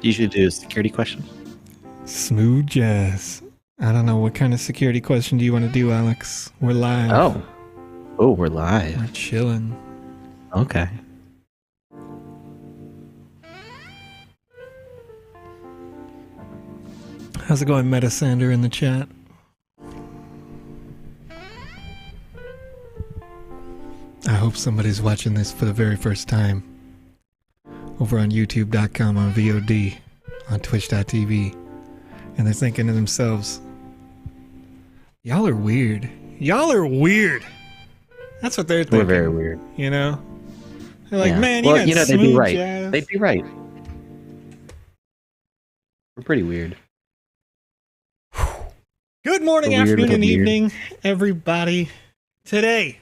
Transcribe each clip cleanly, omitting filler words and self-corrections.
usually do a security question? Smooth jazz. I don't know. What kind of security question do you want to do, Alex? We're live. Oh, we're live. We're chilling. Okay. How's it going, Metasander in the chat? I hope somebody's watching this for the very first time over on youtube.com, on VOD, on twitch.tv, and they're thinking to themselves, y'all are weird. Y'all are weird. That's what they're thinking. We're very weird. You know? They're like, Yeah. man, well, you got they'd be right. jazz. They'd be right. We're pretty weird. Good morning, We're weird afternoon, with and a beard. evening, everybody. Today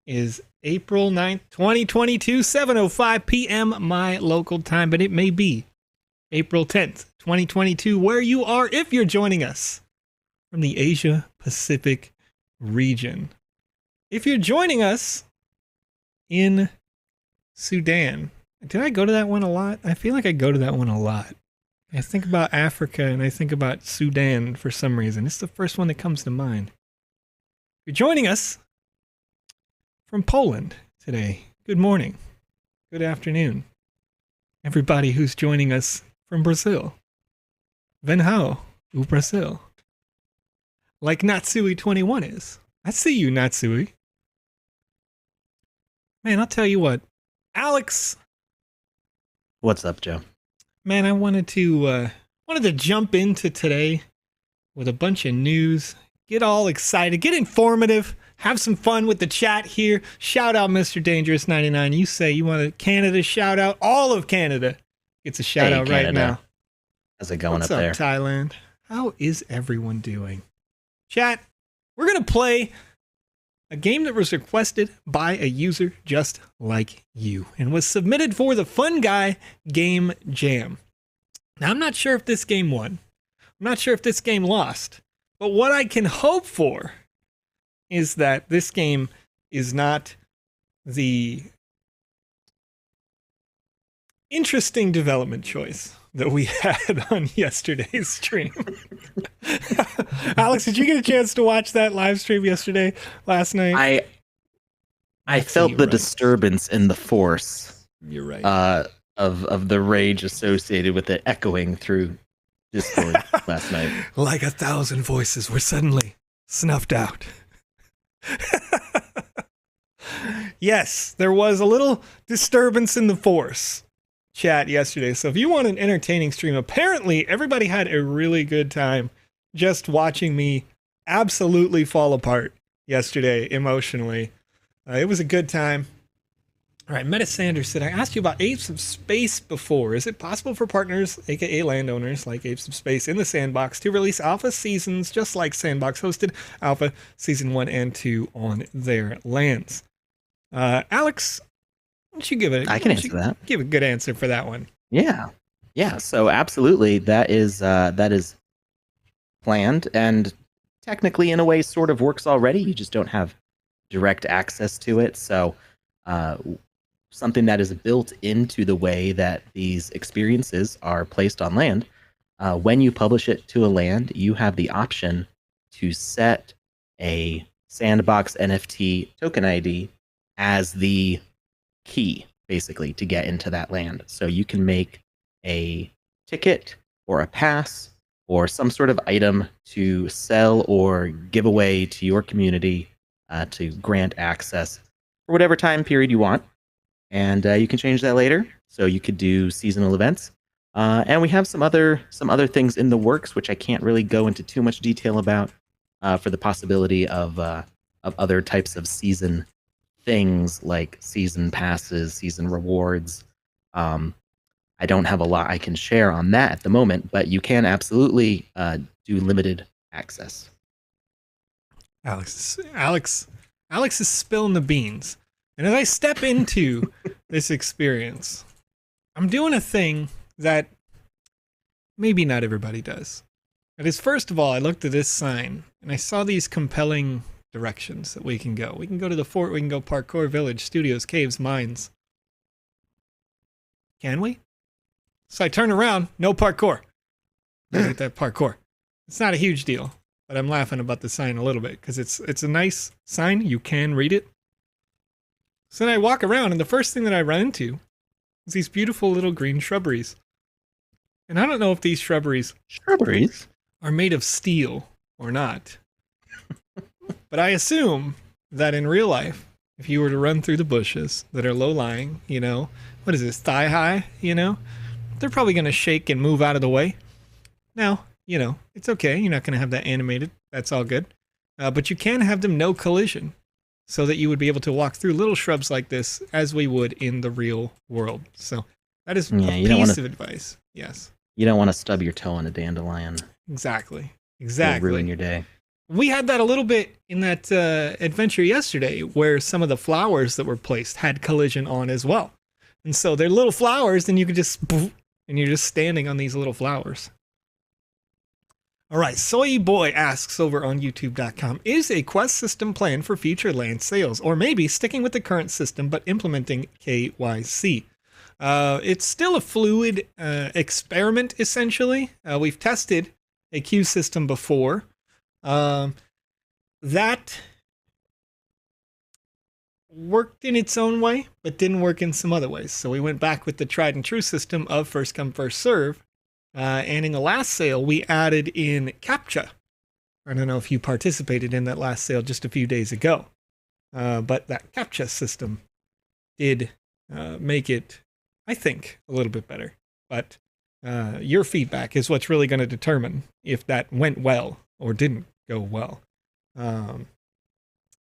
is April 9th, 2022, 7:05 p.m. my local time, but it may be April 10th, 2022, where you are if you're joining us from the Asia Pacific region. If you're joining us in Sudan, did I go to that one a lot? I feel like I go to that one a lot. I think about Africa and I think about Sudan for some reason. It's the first one that comes to mind. If you're joining us from Poland today, good morning, good afternoon. Everybody who's joining us from Brazil. Ven hao, o Brazil. Like Natsui21 is. I see you, Natsui. Man, I'll tell you what. Alex, What's up, Joe? man, I wanted to jump into today with a bunch of news. Get all excited, get informative, have some fun with the chat here. Shout out Mr. Dangerous99. You say you want a Canada shout out. All of Canada gets a shout out right Canada. now. How's it going What's up there? Thailand? How is everyone doing? Chat, we're going to play a game that was requested by a user just like you and was submitted for the FUNGUY Game Jam. Now, I'm not sure if this game won. I'm not sure if this game lost. But what I can hope for is that this game is not the interesting development choice that we had on yesterday's stream. Alex, did you get a chance to watch that live stream last night? I felt the disturbance in the force. You're right. Of the rage associated with it echoing through Discord last night. Like 1,000 voices were suddenly snuffed out. Yes, there was a little disturbance in the force chat yesterday. So if you want an entertaining stream, apparently everybody had a really good time just watching me absolutely fall apart yesterday emotionally. It was a good time. All right, Meta Sanders said, I asked you about Apes of Space before. Is it possible for partners, aka landowners like Apes of Space in the Sandbox, to release alpha seasons just like Sandbox hosted alpha season 1 and 2 on their lands? Alex, why don't you give it? I can answer that. Give a good answer for that one. Yeah. So absolutely, that is planned and technically, in a way, sort of works already. You just don't have direct access to it. So, something that is built into the way that these experiences are placed on land. When you publish it to a land, you have the option to set a Sandbox NFT token ID as the key, basically, to get into that land. So you can make a ticket or a pass or some sort of item to sell or give away to your community to grant access for whatever time period you want. And you can change that later. So you could do seasonal events. And we have some other things in the works, which I can't really go into too much detail about, for the possibility of other types of season things like season passes, season rewards. I don't have a lot I can share on that at the moment, but you can absolutely do limited access. Alex is spilling the beans. And as I step into this experience, I'm doing a thing that maybe not everybody does. That is, first of all, I looked at this sign and I saw these compelling directions that we can go. We can go to the fort, we can go parkour, village, studios, caves, mines. Can we? So I turn around, no parkour. I hate that parkour. It's not a huge deal, but I'm laughing about the sign a little bit because it's a nice sign. You can read it. So then I walk around, and the first thing that I run into is these beautiful little green shrubberies. And I don't know if these shrubberies are made of steel or not. But I assume that in real life, if you were to run through the bushes that are low-lying, you know, what is this, thigh-high, you know, they're probably going to shake and move out of the way. Now, you know, it's okay. You're not going to have that animated. That's all good. But you can have them no collision so that you would be able to walk through little shrubs like this as we would in the real world. So that is a piece of advice. Yes. You don't want to stub your toe on a dandelion. Exactly. It'll ruin your day. We had that a little bit in that adventure yesterday where some of the flowers that were placed had collision on as well. And so they're little flowers and you could just, and you're just standing on these little flowers. All right, Soy Boy asks over on YouTube.com, is a quest system planned for future land sales, or maybe sticking with the current system but implementing KYC? It's still a fluid experiment, essentially. We've tested a queue system before. That worked in its own way, but didn't work in some other ways. So we went back with the tried and true system of first come, first serve. And in the last sale, we added in CAPTCHA. I don't know if you participated in that last sale just a few days ago. But that CAPTCHA system did make it, I think, a little bit better. But your feedback is what's really going to determine if that went well or didn't go well. And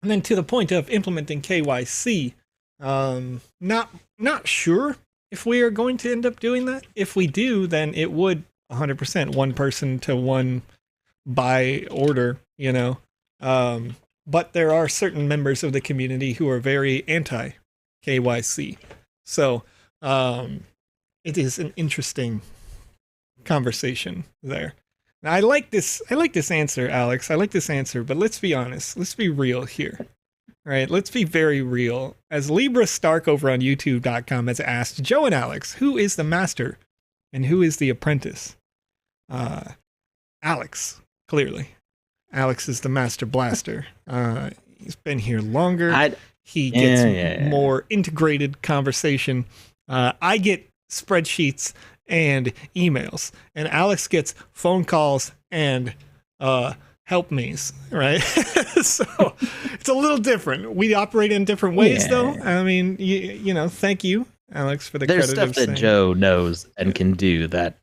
then to the point of implementing KYC, not sure if we are going to end up doing that. If we do, then it would 100% one person to one buy order, you know. But there are certain members of the community who are very anti KYC. So it is an interesting conversation there. Now, I like this answer, Alex. I like this answer, but let's be honest. Let's be real here. Right, let's be very real. As Libra Stark over on YouTube.com has asked, Joe and Alex, who is the master and who is the apprentice? Alex, clearly. Alex is the master blaster. He's been here longer. He gets more integrated conversation. I get spreadsheets and emails, and Alex gets phone calls and help me's, right? So it's a little different. We operate in different ways, though. I mean, you know, thank you, Alex, for the credit. There's stuff that Joe knows and can do that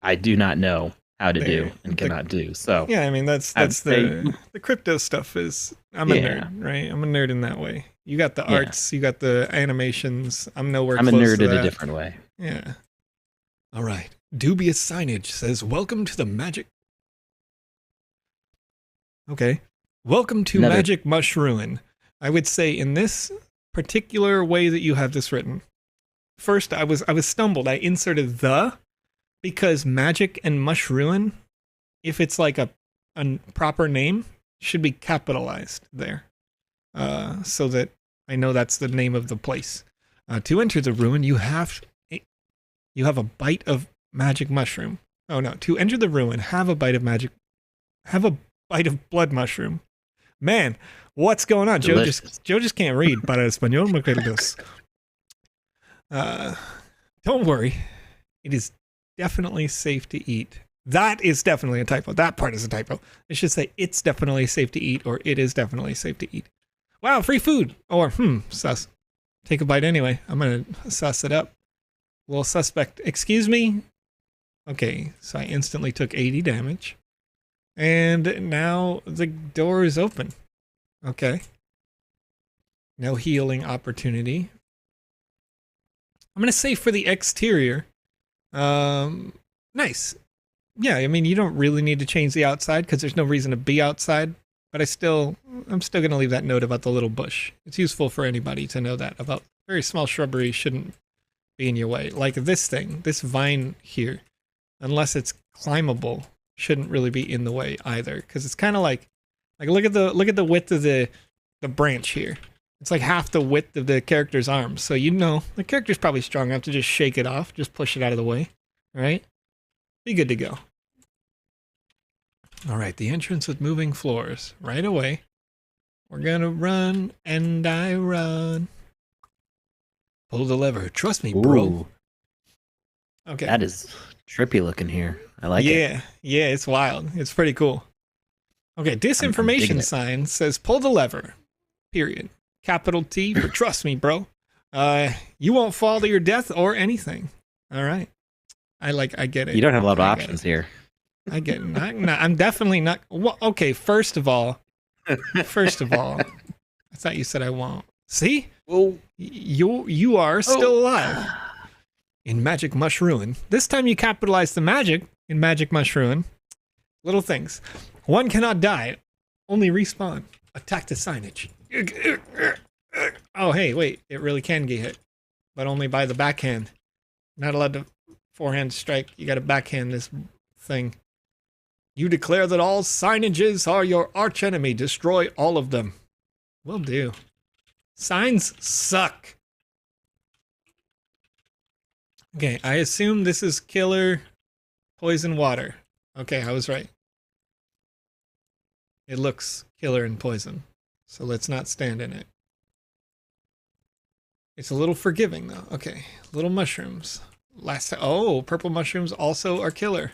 I do not know how to do and cannot do. So yeah, I mean, that's the crypto stuff is, I'm a nerd, right? I'm a nerd in that way. You got the arts, you got the animations. I'm nowhere close to that. I'm a nerd in a different way. Yeah. All right. Dubious Signage says, welcome to the Magic. Okay. Welcome to Magic Mushruin. I would say in this particular way that you have this written. First, I was stumbled. I inserted the because Magic and Mushruin, if it's like a proper name, should be capitalized there. So that I know that's the name of the place. To enter the ruin, you have a bite of magic mushroom. Oh no, to enter the ruin, have a bite of blood mushroom. Man, what's going on? Joe just can't read. Para español, me queridos. Don't worry. It is definitely safe to eat. That is definitely a typo. That part is a typo. It should say it's definitely safe to eat or it is definitely safe to eat. Wow, free food. Or, sus. Take a bite anyway. I'm going to suss it up. Little suspect. Excuse me? Okay, so I instantly took 80 damage. And now the door is open. Okay. No healing opportunity. I'm going to say for the exterior. Nice. Yeah, I mean, you don't really need to change the outside because there's no reason to be outside. But I'm still going to leave that note about the little bush. It's useful for anybody to know that about very small shrubbery shouldn't be in your way. Like this thing, this vine here, unless it's climbable, shouldn't really be in the way either. Because it's kind of like look at the width of the branch here. It's like half the width of the character's arms. So you know the character's probably strong enough to just shake it off, just push it out of the way. right? Be good to go. All right, the entrance with moving floors. Right away. We're gonna run, and I run. Pull the lever. Trust me, bro. Ooh, Okay. that is trippy looking here. I like it. Yeah, it's wild. It's pretty cool. Okay, I'm disinformation digging it. sign says pull the lever. Period. Capital T for trust me, bro. You won't fall to your death or anything. All right. I get it. You don't have a lot of I get options it. here. I get it. I'm definitely not. Well, okay, first of all, I thought you said I won't. See? Well, You are still alive. In Magic Mushruin. This time you capitalize the magic in Magic Mushruin. Little things. One cannot die. Only respawn. Attack the signage. Oh, hey, wait. It really can get hit. But only by the backhand. Not allowed to forehand strike. You gotta backhand this thing. You declare that all signages are your archenemy. Destroy all of them. Will do. Signs suck. Okay, I assume this is killer poison water. Okay, I was right. It looks killer and poison. So let's not stand in it. It's a little forgiving though. Okay, little mushrooms. Oh, purple mushrooms also are killer.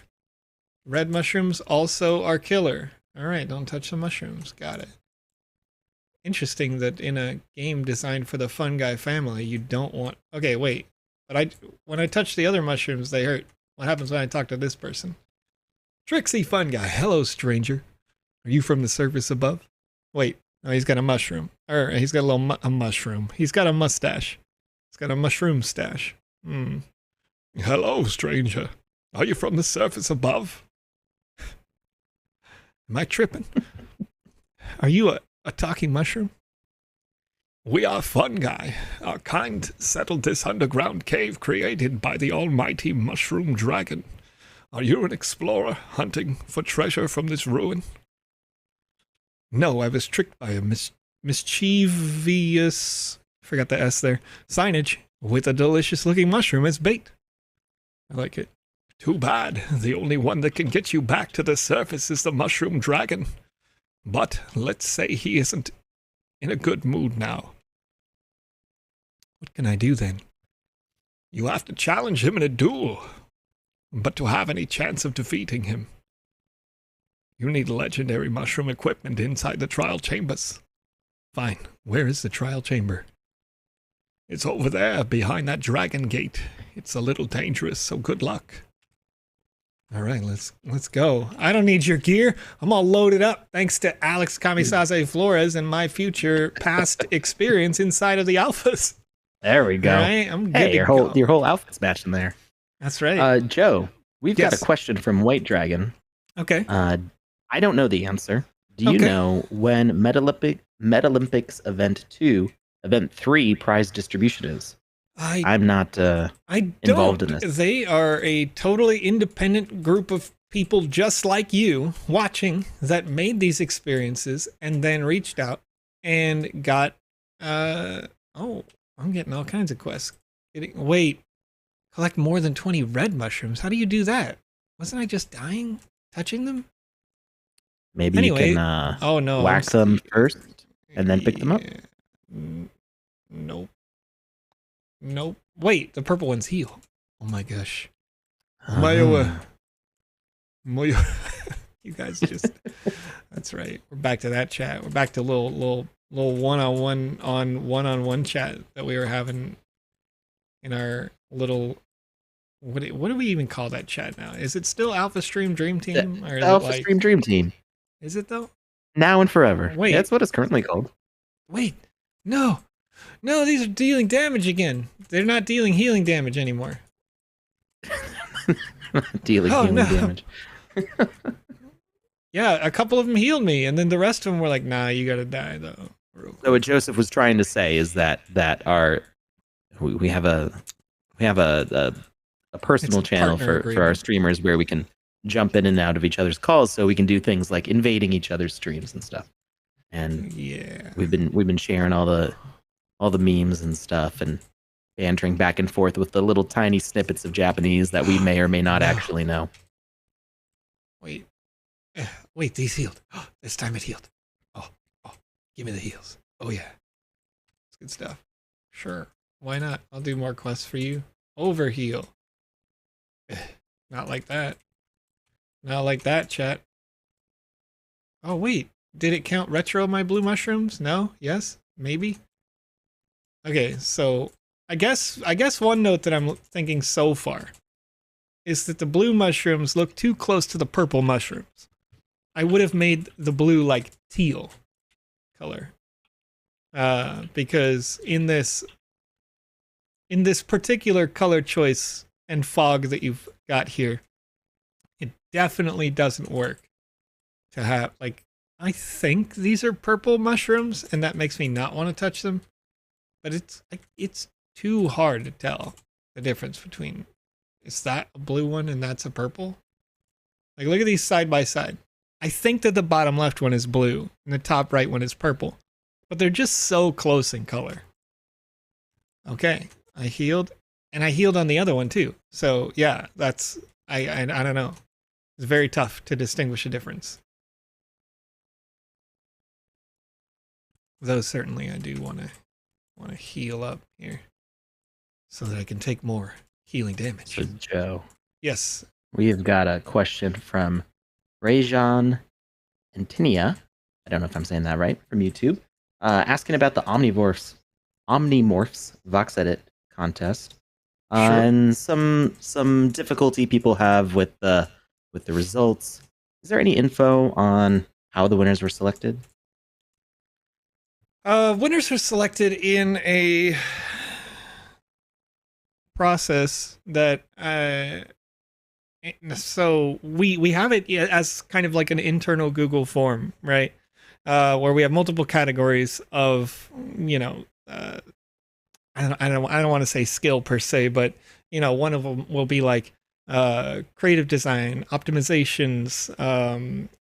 Red mushrooms also are killer. All right, don't touch the mushrooms. Got it. Interesting that in a game designed for the fungi family, you don't want... Okay, wait. But when I touch the other mushrooms, they hurt. What happens when I talk to this person? Trixie Fungi. Hello, stranger. Are you from the surface above? Wait. Oh, he's got a mushroom. Or he's got a mushroom. He's got a mustache. He's got a mushroom stash. Hello, stranger. Are you from the surface above? Am I tripping? Are you a talking mushroom? We are fungi. Our kind settled this underground cave created by the almighty mushroom dragon. Are you an explorer hunting for treasure from this ruin? No, I was tricked by a mischievous, forgot the S there, signage with a delicious looking mushroom as bait. I like it. Too bad. The only one that can get you back to the surface is the mushroom dragon. But let's say he isn't in a good mood now. What can I do then? You have to challenge him in a duel. But to have any chance of defeating him, you need legendary mushroom equipment inside the trial chambers. Fine. Where is the trial chamber? It's over there, behind that dragon gate. It's a little dangerous, so good luck. All right, let's go. I don't need your gear. I'm all loaded up thanks to Alex Florez and my future past experience inside of the alphas. There we go. All right, I'm good. Hey, your whole outfit's matching there. That's right. Joe, we've got a question from White Dragon. Okay. I don't know the answer. Do you know when Metalympics Event 3 prize distribution is? I'm not involved in this. They are a totally independent group of people just like you watching that made these experiences and then reached out and got I'm getting all kinds of quests. Wait, collect more than 20 red mushrooms. How do you do that? Wasn't I just dying touching them? Maybe you can whack them first and then pick them up? Nope. Wait, the purple ones heal. Oh my gosh. You guys just... That's right. We're back to that chat. We're back to little one-on-one chat that we were having in our little... What do we even call that chat now? Is it still Alpha Stream Dream Team? Or is Alpha Stream Dream Team. Is it though? Now and forever. Wait. That's what it's currently called. Wait. No, these are dealing damage again. They're not dealing healing damage anymore. Healing damage. Yeah, a couple of them healed me, and then the rest of them were like, "Nah, you gotta die though." So what Joseph was trying to say is that we have a personal channel for our streamers where we can jump in and out of each other's calls, so we can do things like invading each other's streams and stuff. And yeah, we've been sharing all the memes and stuff, and bantering back and forth with the little tiny snippets of Japanese that we may or may not No. actually know. Wait. Wait, these healed. This time it healed. Oh, give me the heals. Oh, yeah. It's good stuff. Sure. Why not? I'll do more quests for you. Overheal. Not like that. Not like that, chat. Oh, wait. Did it count retro my blue mushrooms? No? Yes? Maybe? Okay, so I guess one note that I'm thinking so far is that the blue mushrooms look too close to the purple mushrooms. I would have made the blue like teal color. Because in this particular color choice and fog that you've got here, it definitely doesn't work to have, like, I think these are purple mushrooms and that makes me not want to touch them, but it's too hard to tell the difference between, is that a blue one and that's a purple? Like, look at these side by side. I think that the bottom left one is blue and the top right one is purple, but they're just so close in color. Okay, I healed, and I healed on the other one too. So yeah, that's, I don't know. It's very tough to distinguish a difference. Though certainly I do want to heal up here so that I can take more healing damage. So Joe, Yes. we've got a question from Rajan Antinia. I don't know if I'm saying that right, from YouTube, asking about the Omnimorphs VoxEdit contest, Sure. and some difficulty people have with the results. Is there any info on how the winners were selected? Winners are selected in a process that so we have it as kind of like an internal Google form, right? Where we have multiple categories of, you know, I don't want to say skill per se, but you know, one of them will be like creative design, optimizations,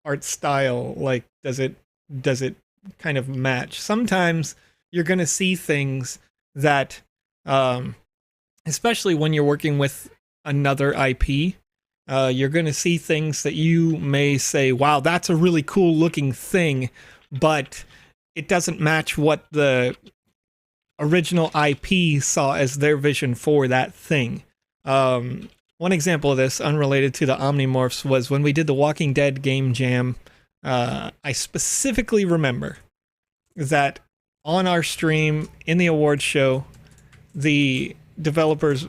art style. Like, does it kind of match? Sometimes you're going to see things that, especially when you're working with another IP, you're going to see things that you may say, wow, that's a really cool looking thing, but it doesn't match what the original IP saw as their vision for that thing. One example of this, unrelated to the Omnimorphs, was when we did the Walking Dead game jam. I specifically remember that on our stream in the awards show, the developers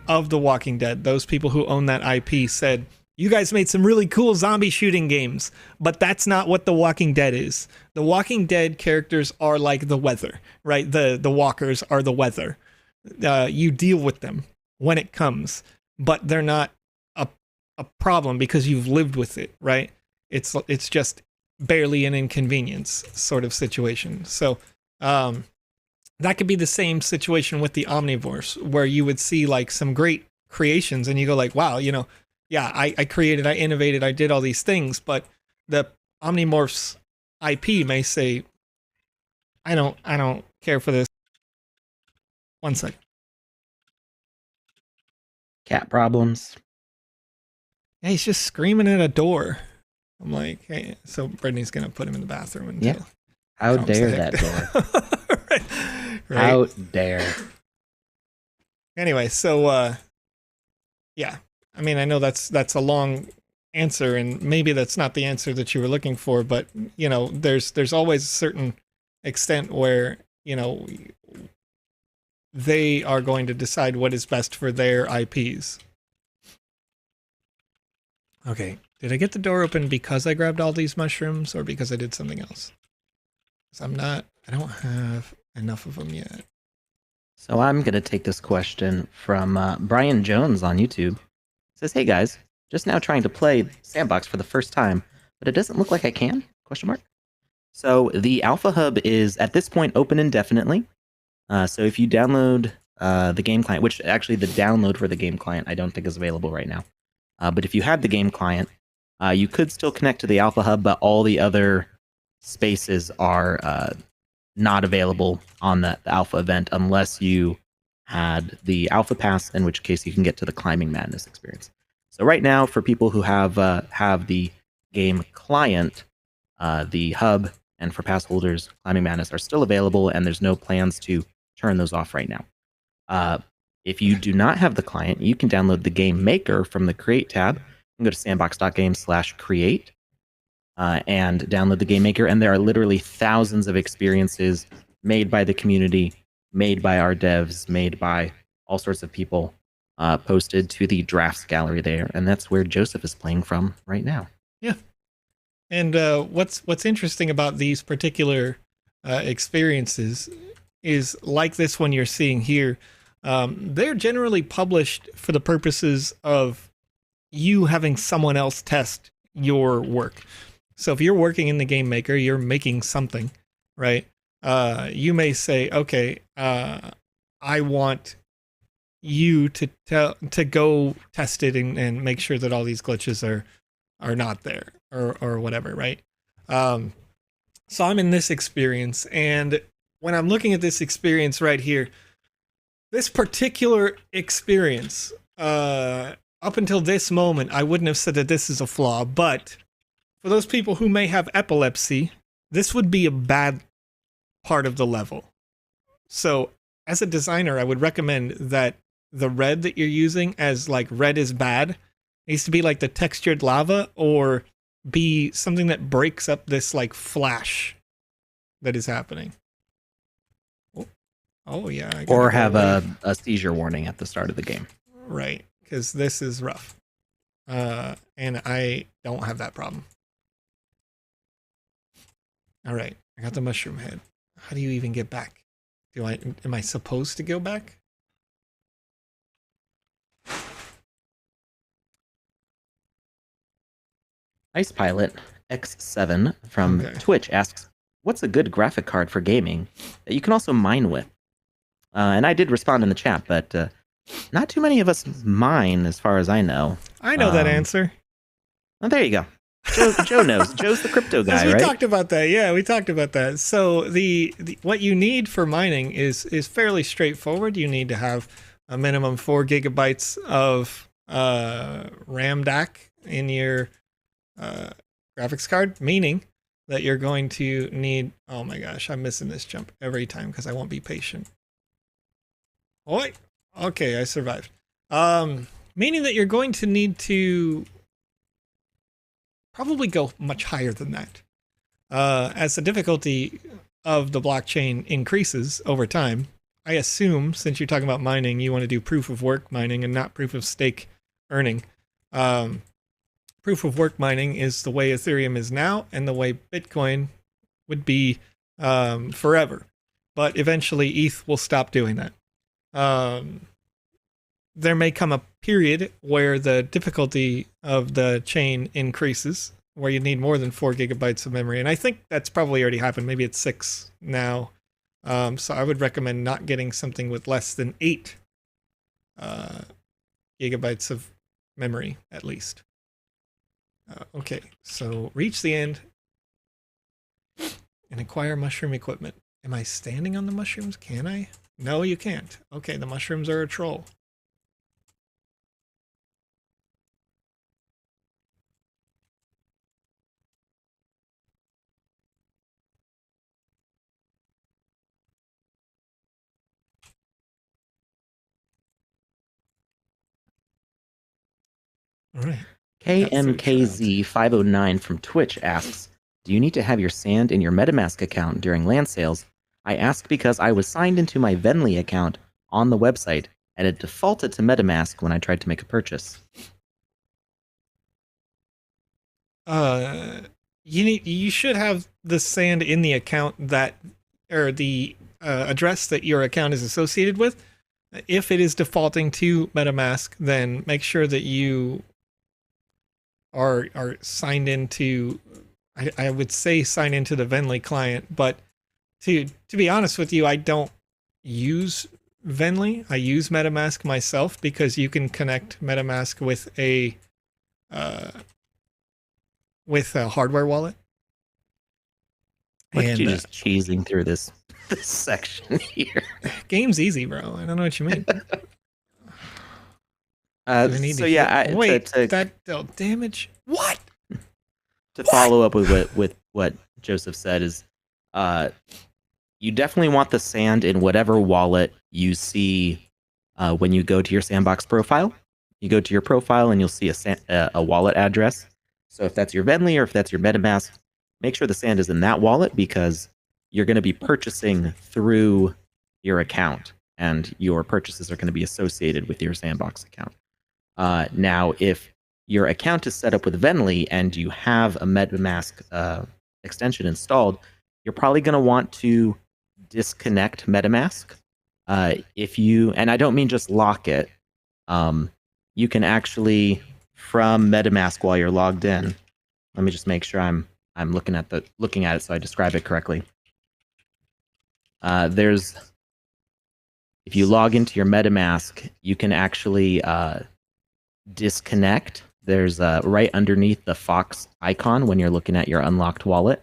of The Walking Dead, those people who own that IP, said, you guys made some really cool zombie shooting games, but that's not what The Walking Dead is. The Walking Dead characters are like the weather, right? The walkers are the weather. You deal with them when it comes, but they're not a problem because you've lived with it, right? It's just barely an inconvenience sort of situation. So that could be the same situation with the Omnivores, where you would see like some great creations and you go like, wow, you know, yeah, I created, I innovated, I did all these things, but the Omnimorphs IP may say, I don't care for this. One second. Cat problems. Yeah, he's just screaming at a door. I'm like, hey, so Brittany's gonna put him in the bathroom until. Yeah. How dare that door? right. How dare? Anyway, so yeah. I mean, I know that's a long answer, and maybe that's not the answer that you were looking for, but you know, there's always a certain extent where, you know, they are going to decide what is best for their IPs. Okay, did I get the door open because I grabbed all these mushrooms or because I did something else? 'Cause I don't have enough of them yet. So I'm going to take this question from Brian Jones on YouTube. It says, hey guys, just now trying to play Sandbox for the first time, but it doesn't look like I can? Question mark. So the Alpha Hub is at this point open indefinitely. So if you download the game client, which actually the download for the game client I don't think is available right now. But if you had the game client, you could still connect to the Alpha Hub, but all the other spaces are not available on the Alpha event unless you had the Alpha Pass, in which case you can get to the Climbing Madness experience. So right now, for people who have the game client, the hub, and for pass holders, Climbing Madness are still available, and there's no plans to turn those off right now. If you do not have the client, you can download the Game Maker from the Create tab and go to sandbox.game/create and download the Game Maker. And there are literally thousands of experiences made by the community, made by our devs, made by all sorts of people, posted to the drafts gallery there. And that's where Joseph is playing from right now. Yeah. And what's interesting about these particular experiences is like this one you're seeing here. They're generally published for the purposes of you having someone else test your work. So if you're working in the Game Maker, you're making something, right? You may say, okay, I want you to go test it and make sure that all these glitches are not there or whatever, right? So I'm in this experience, and when I'm looking at this experience right here, this particular experience, up until this moment, I wouldn't have said that this is a flaw, but for those people who may have epilepsy, this would be a bad part of the level. So as a designer, I would recommend that the red that you're using as like red is bad needs to be like the textured lava or be something that breaks up this like flash that is happening. Oh yeah. Or have a seizure warning at the start of the game. Right, because this is rough. And I don't have that problem. All right, I got the mushroom head. How do you even get back? Am I supposed to go back? Ice Pilot X7 from Twitch asks, what's a good graphic card for gaming that you can also mine with? And I did respond in the chat, but not too many of us mine, as far as I know. I know that answer. Oh, there you go. Joe knows. Joe's the crypto guy, right? We talked about that. Yeah, we talked about that. So the what you need for mining is fairly straightforward. You need to have a minimum 4 gigabytes of RAM DAC in your graphics card, meaning that you're going to need. Oh my gosh, I'm missing this jump every time because I won't be patient. Oi. Okay, I survived. Meaning that you're going to need to probably go much higher than that. As the difficulty of the blockchain increases over time, I assume, since you're talking about mining, you want to do proof of work mining and not proof of stake earning. Proof of work mining is the way Ethereum is now and the way Bitcoin would be forever. But eventually ETH will stop doing that. There may come a period where the difficulty of the chain increases, where you need more than 4 gigabytes of memory. And I think that's probably already happened. Maybe it's 6 now. So I would recommend not getting something with less than 8 gigabytes of memory, at least. Okay, so reach the end and acquire mushroom equipment. Am I standing on the mushrooms? Can I? No, you can't. Okay, the mushrooms are a troll. All right. KMKZ509 from Twitch asks, do you need to have your sand in your MetaMask account during land sales? I ask because I was signed into my Venly account on the website and it defaulted to MetaMask when I tried to make a purchase. You should have the sand in the account or the address that your account is associated with. If it is defaulting to MetaMask, then make sure that you are signed into. I would say sign into the Venly client, but to be honest with you, I don't use Venly. I use MetaMask myself because you can connect MetaMask with a hardware wallet. Look at And you just cheesing through this section here. game's easy, bro. I don't know what you mean. Do I need So to heal? yeah, Wait, that dealt damage? What? to follow up with what Joseph said is, you definitely want the sand in whatever wallet you see when you go to your Sandbox profile. You go to your profile and you'll see a wallet address. So if that's your Venly or if that's your MetaMask, make sure the sand is in that wallet because you're going to be purchasing through your account and your purchases are going to be associated with your Sandbox account. Now, if your account is set up with Venly and you have a MetaMask extension installed, you're probably going to want to disconnect MetaMask. If you, and I don't mean just lock it, you can actually from MetaMask while you're logged in. Let me just make sure I'm looking at it so I describe it correctly. There's, if you log into your MetaMask, you can actually disconnect. There's right underneath the Fox icon when you're looking at your unlocked wallet.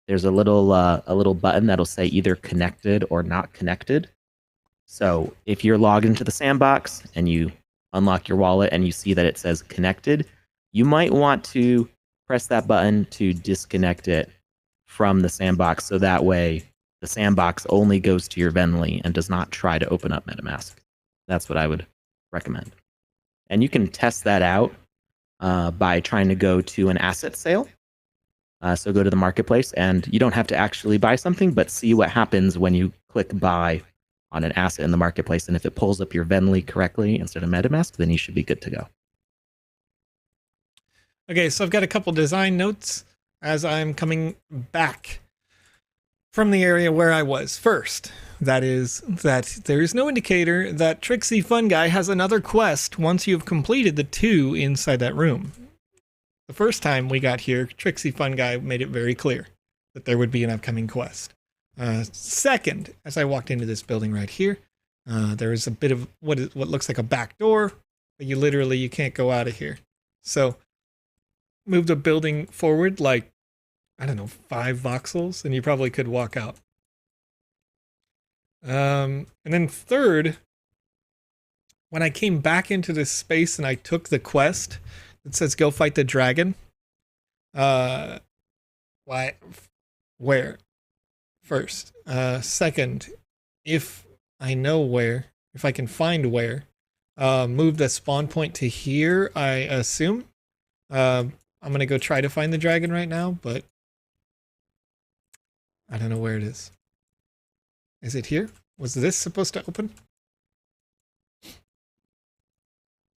There's a little button that'll say either connected or not connected. So if you're logged into the Sandbox and you unlock your wallet and you see that it says connected, you might want to press that button to disconnect it from the Sandbox so that way the Sandbox only goes to your Venly and does not try to open up MetaMask. That's what I would recommend. And you can test that out by trying to go to an asset sale. So go to the marketplace and you don't have to actually buy something, but see what happens when you click buy on an asset in the marketplace. And if it pulls up your Venly correctly instead of MetaMask, then you should be good to go. Okay, so I've got a couple design notes as I'm coming back from the area where I was first. That is that there is no indicator that Trixie FUNGUY has another quest once you've completed the 2 inside that room. The first time we got here, Trixie FUNGUY made it very clear that there would be an upcoming quest. Second, as I walked into this building right here, there is a bit of what looks like a back door, but you can't go out of here. So move the building forward like, I don't know, 5 voxels, and you probably could walk out. And then third, when I came back into this space and I took the quest that says go fight the dragon, why? Where? First. Second, if I know where, if I can find where, move the spawn point to here, I assume. I'm going to go try to find the dragon right now, but I don't know where it is. Is it here? Was this supposed to open?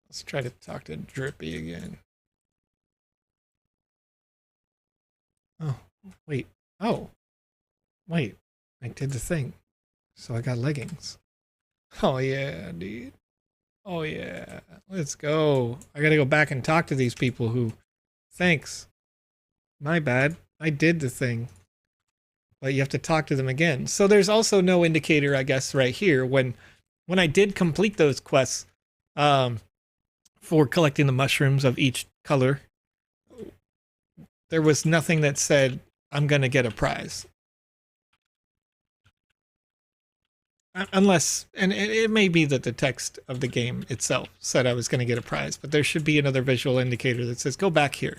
Let's try to talk to Drippy again. Oh, wait. Oh, wait. I did the thing. So I got leggings. Oh, yeah, dude. Oh, yeah. Let's go. I gotta go back and talk to these people who... Thanks. My bad. I did the thing. But you have to talk to them again. So there's also no indicator, I guess, right here. When I did complete those quests for collecting the mushrooms of each color, there was nothing that said, I'm going to get a prize. Unless, and it may be that the text of the game itself said I was going to get a prize, but there should be another visual indicator that says, go back here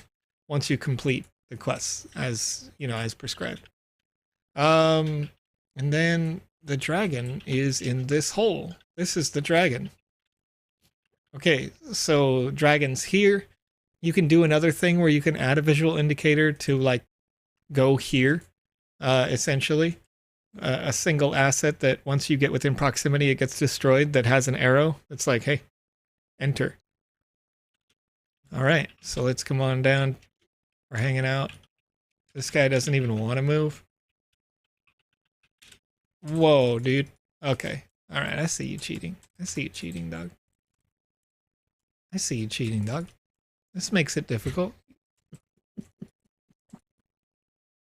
once you complete the quests as, as prescribed. And then the dragon is in this hole. This is the dragon. Okay, so dragon's here. You can do another thing where you can add a visual indicator to like go here, essentially. A single asset that once you get within proximity, it gets destroyed that has an arrow. It's like, hey, enter. All right, so let's come on down. We're hanging out. This guy doesn't even want to move. Whoa, dude. Okay. All right, I see you cheating. I see you cheating, dog. I see you cheating, dog. This makes it difficult.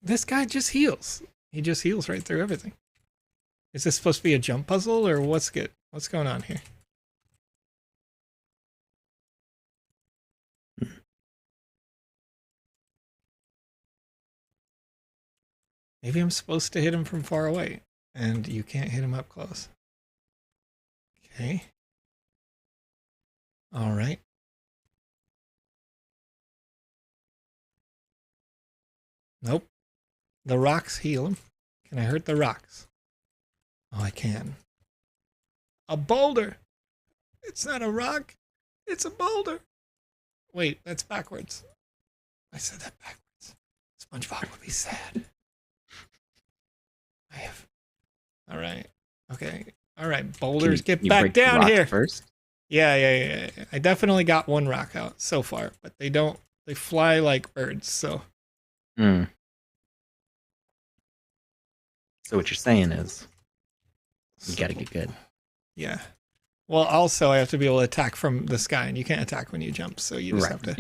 This guy just heals. He just heals right through everything. Is this supposed to be a jump puzzle or what's good? What's going on here? Maybe I'm supposed to hit him from far away, and you can't hit him up close. Okay. All right. Nope. The rocks heal him. Can I hurt the rocks? Oh, I can. A boulder. It's not a rock. It's a boulder. Wait, that's backwards. I said that backwards. SpongeBob would be sad. I have. All right. Okay. All right. Boulders, get back down here first. Yeah. I definitely got one rock out so far, but they don't. They fly like birds. So. So what you're saying is, you gotta get good. Yeah. Well, also I have to be able to attack from the sky, and you can't attack when you jump, so you just have to.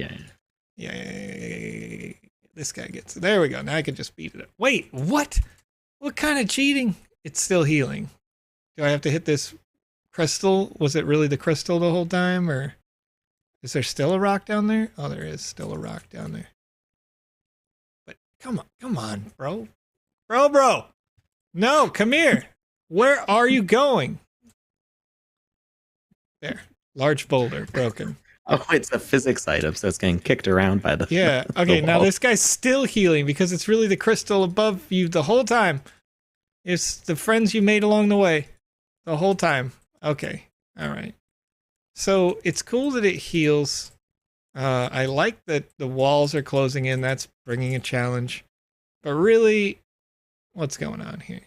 Yeah. This guy gets it. There we go. Now I can just beat it up. Wait, what? What kind of cheating? It's still healing. Do I have to hit this crystal? Was it really the crystal the whole time, or is there still a rock down there? Oh, there is still a rock down there. But come on, bro. Bro. No, come here. Where are you going? There. Large boulder, broken. Oh, it's a physics item, so it's getting kicked around by the. Yeah. Okay, now this guy's still healing because it's really the crystal above you the whole time. It's the friends you made along the way. The whole time. Okay. All right. So it's cool that it heals. I like that the walls are closing in. That's bringing a challenge. But really, what's going on here?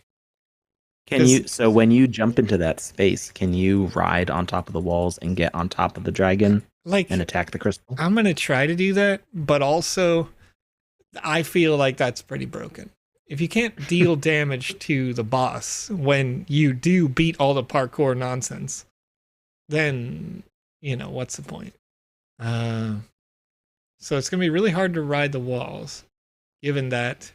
So when you jump into that space, can you ride on top of the walls and get on top of the dragon and attack the crystal? I'm going to try to do that, but also I feel like that's pretty broken. If you can't deal damage to the boss when you do beat all the parkour nonsense, then, what's the point? So it's going to be really hard to ride the walls, given that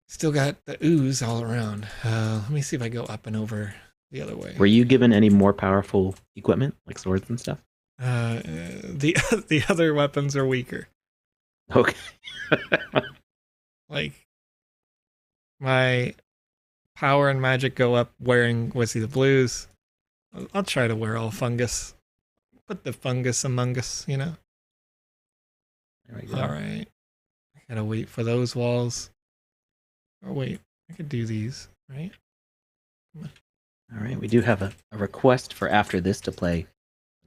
still got the ooze all around. Let me see if I go up and over the other way. Were you given any more powerful equipment, like swords and stuff? The other weapons are weaker. Okay. Like, my power and magic go up wearing Wizzy the Blues. I'll try to wear all fungus. Put the fungus among us, There we go. All right. I gotta wait for those walls. Or wait, I could do these, right? All right, we do have a request for after this to play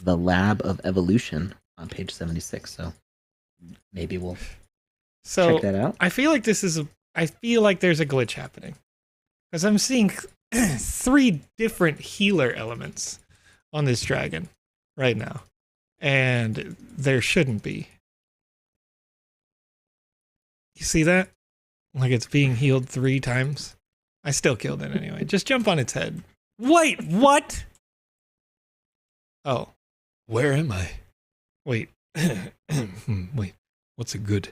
The Lab of Evolution on page 76, so maybe we'll check that out. I feel like I feel like there's a glitch happening. Because I'm seeing 3 different healer elements on this dragon right now. And there shouldn't be. You see that? Like it's being healed 3 times. I still killed it anyway. Just jump on its head. Wait, what? Oh. Where am I? Wait. Wait. What's a good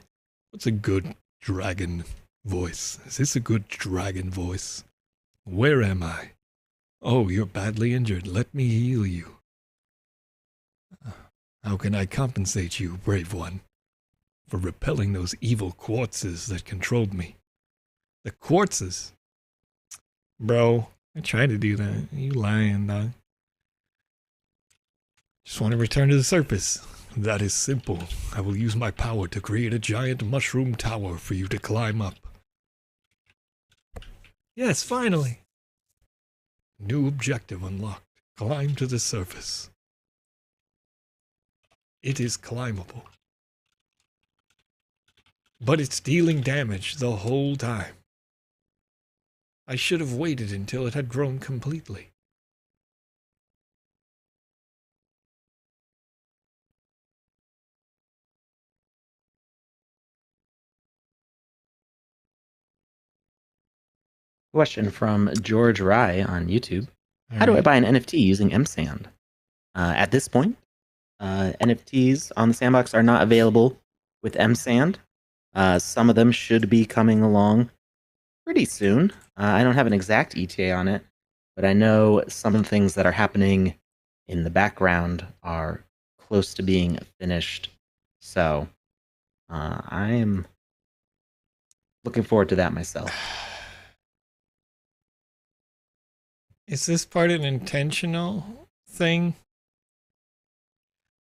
dragon voice? Is this a good dragon voice? Where am I? Oh, you're badly injured. Let me heal you. How can I compensate you, brave one, for repelling those evil quartzes that controlled me? The quartzes? Bro, I tried to do that. You lying, dog. Just want to return to the surface. That is simple. I will use my power to create a giant mushroom tower for you to climb up. Yes, finally. New objective unlocked. Climb to the surface. It is climbable. But it's dealing damage the whole time. I should have waited until it had grown completely. Question from George Rye on YouTube. How do I buy an NFT using MSand? At this point, NFTs on the Sandbox are not available with MSand. Some of them should be coming along pretty soon. I don't have an exact ETA on it, but I know some of the things that are happening in the background are close to being finished. So I'm Looking forward to that myself. Is this part an intentional thing?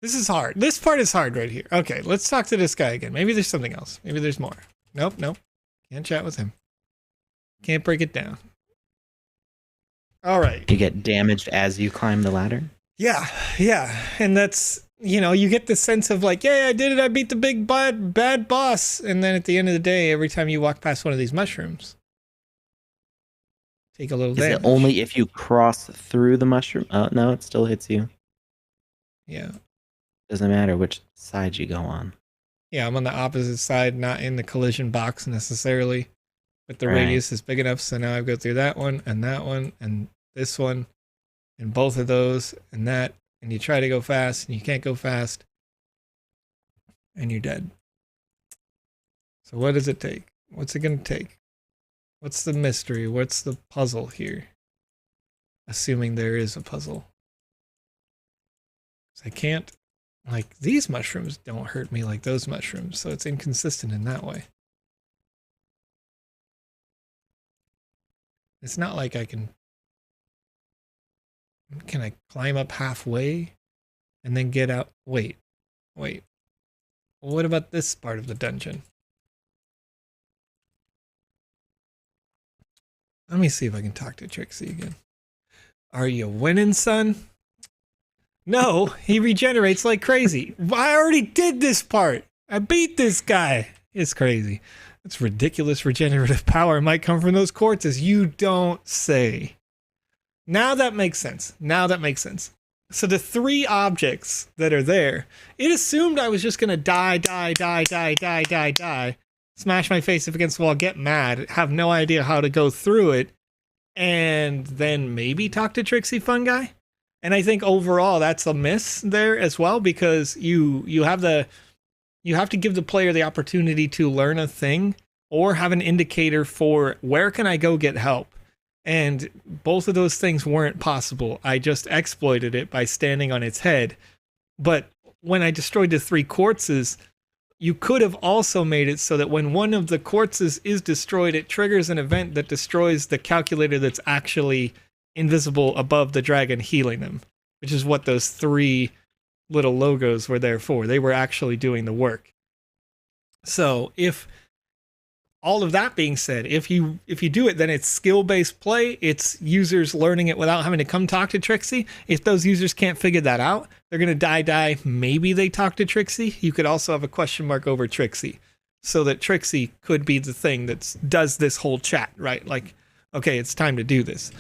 This is hard. This part is hard right here. Okay, let's talk to this guy again. Maybe there's something else. Maybe there's more. Nope, nope. Can't chat with him. Can't break it down. All right. You get damaged as you climb the ladder? Yeah, yeah. And that's, you know, you get the sense of like, yeah, I did it. I beat the big bad boss. And then at the end of the day, every time you walk past one of these mushrooms, take a little damage. Is it only if you cross through the mushroom? Oh, no, it still hits you. Yeah. Doesn't matter which side you go on. Yeah, I'm on the opposite side, not in the collision box necessarily. But the Right. radius is big enough, so now I go through that one, and this one, and both of those, and that, and you try to go fast, and you can't go fast, and you're dead. So what does it take? What's it going to take? What's the mystery? What's the puzzle here? Assuming there is a puzzle. 'Cause I can't, like, these mushrooms don't hurt me like those mushrooms, so it's inconsistent in that way. It's not like I can I climb up halfway and then get out? Wait. What about this part of the dungeon? Let me see if I can talk to Trixie again. Are you winning, son? No, he regenerates like crazy. I already did this part. I beat this guy. It's crazy. It's ridiculous. Regenerative power might come from those quartzes. You don't say. Now that makes sense. So the three objects that are there, it assumed I was just going to die, smash my face up against the wall, get mad, have no idea how to go through it, and then maybe talk to Trixie Fungi. And I think overall that's a miss there as well, because you have to give the player the opportunity to learn a thing or have an indicator for where can I go get help. And both of those things weren't possible. I just exploited it by standing on its head. But when I destroyed the three quartzes, you could have also made it so that when one of the quartzes is destroyed, it triggers an event that destroys the calculator that's actually invisible above the dragon healing them, which is what those three little logos were there for. They were actually doing the work. So if all of that being said, if you do it, then it's skill-based play. It's users learning it without having to come talk to Trixie. If those users can't figure that out, they're going to die. Maybe they talk to Trixie. You could also have a question mark over Trixie, so that Trixie could be the thing that does this whole chat, right? Like, okay, it's time to do this.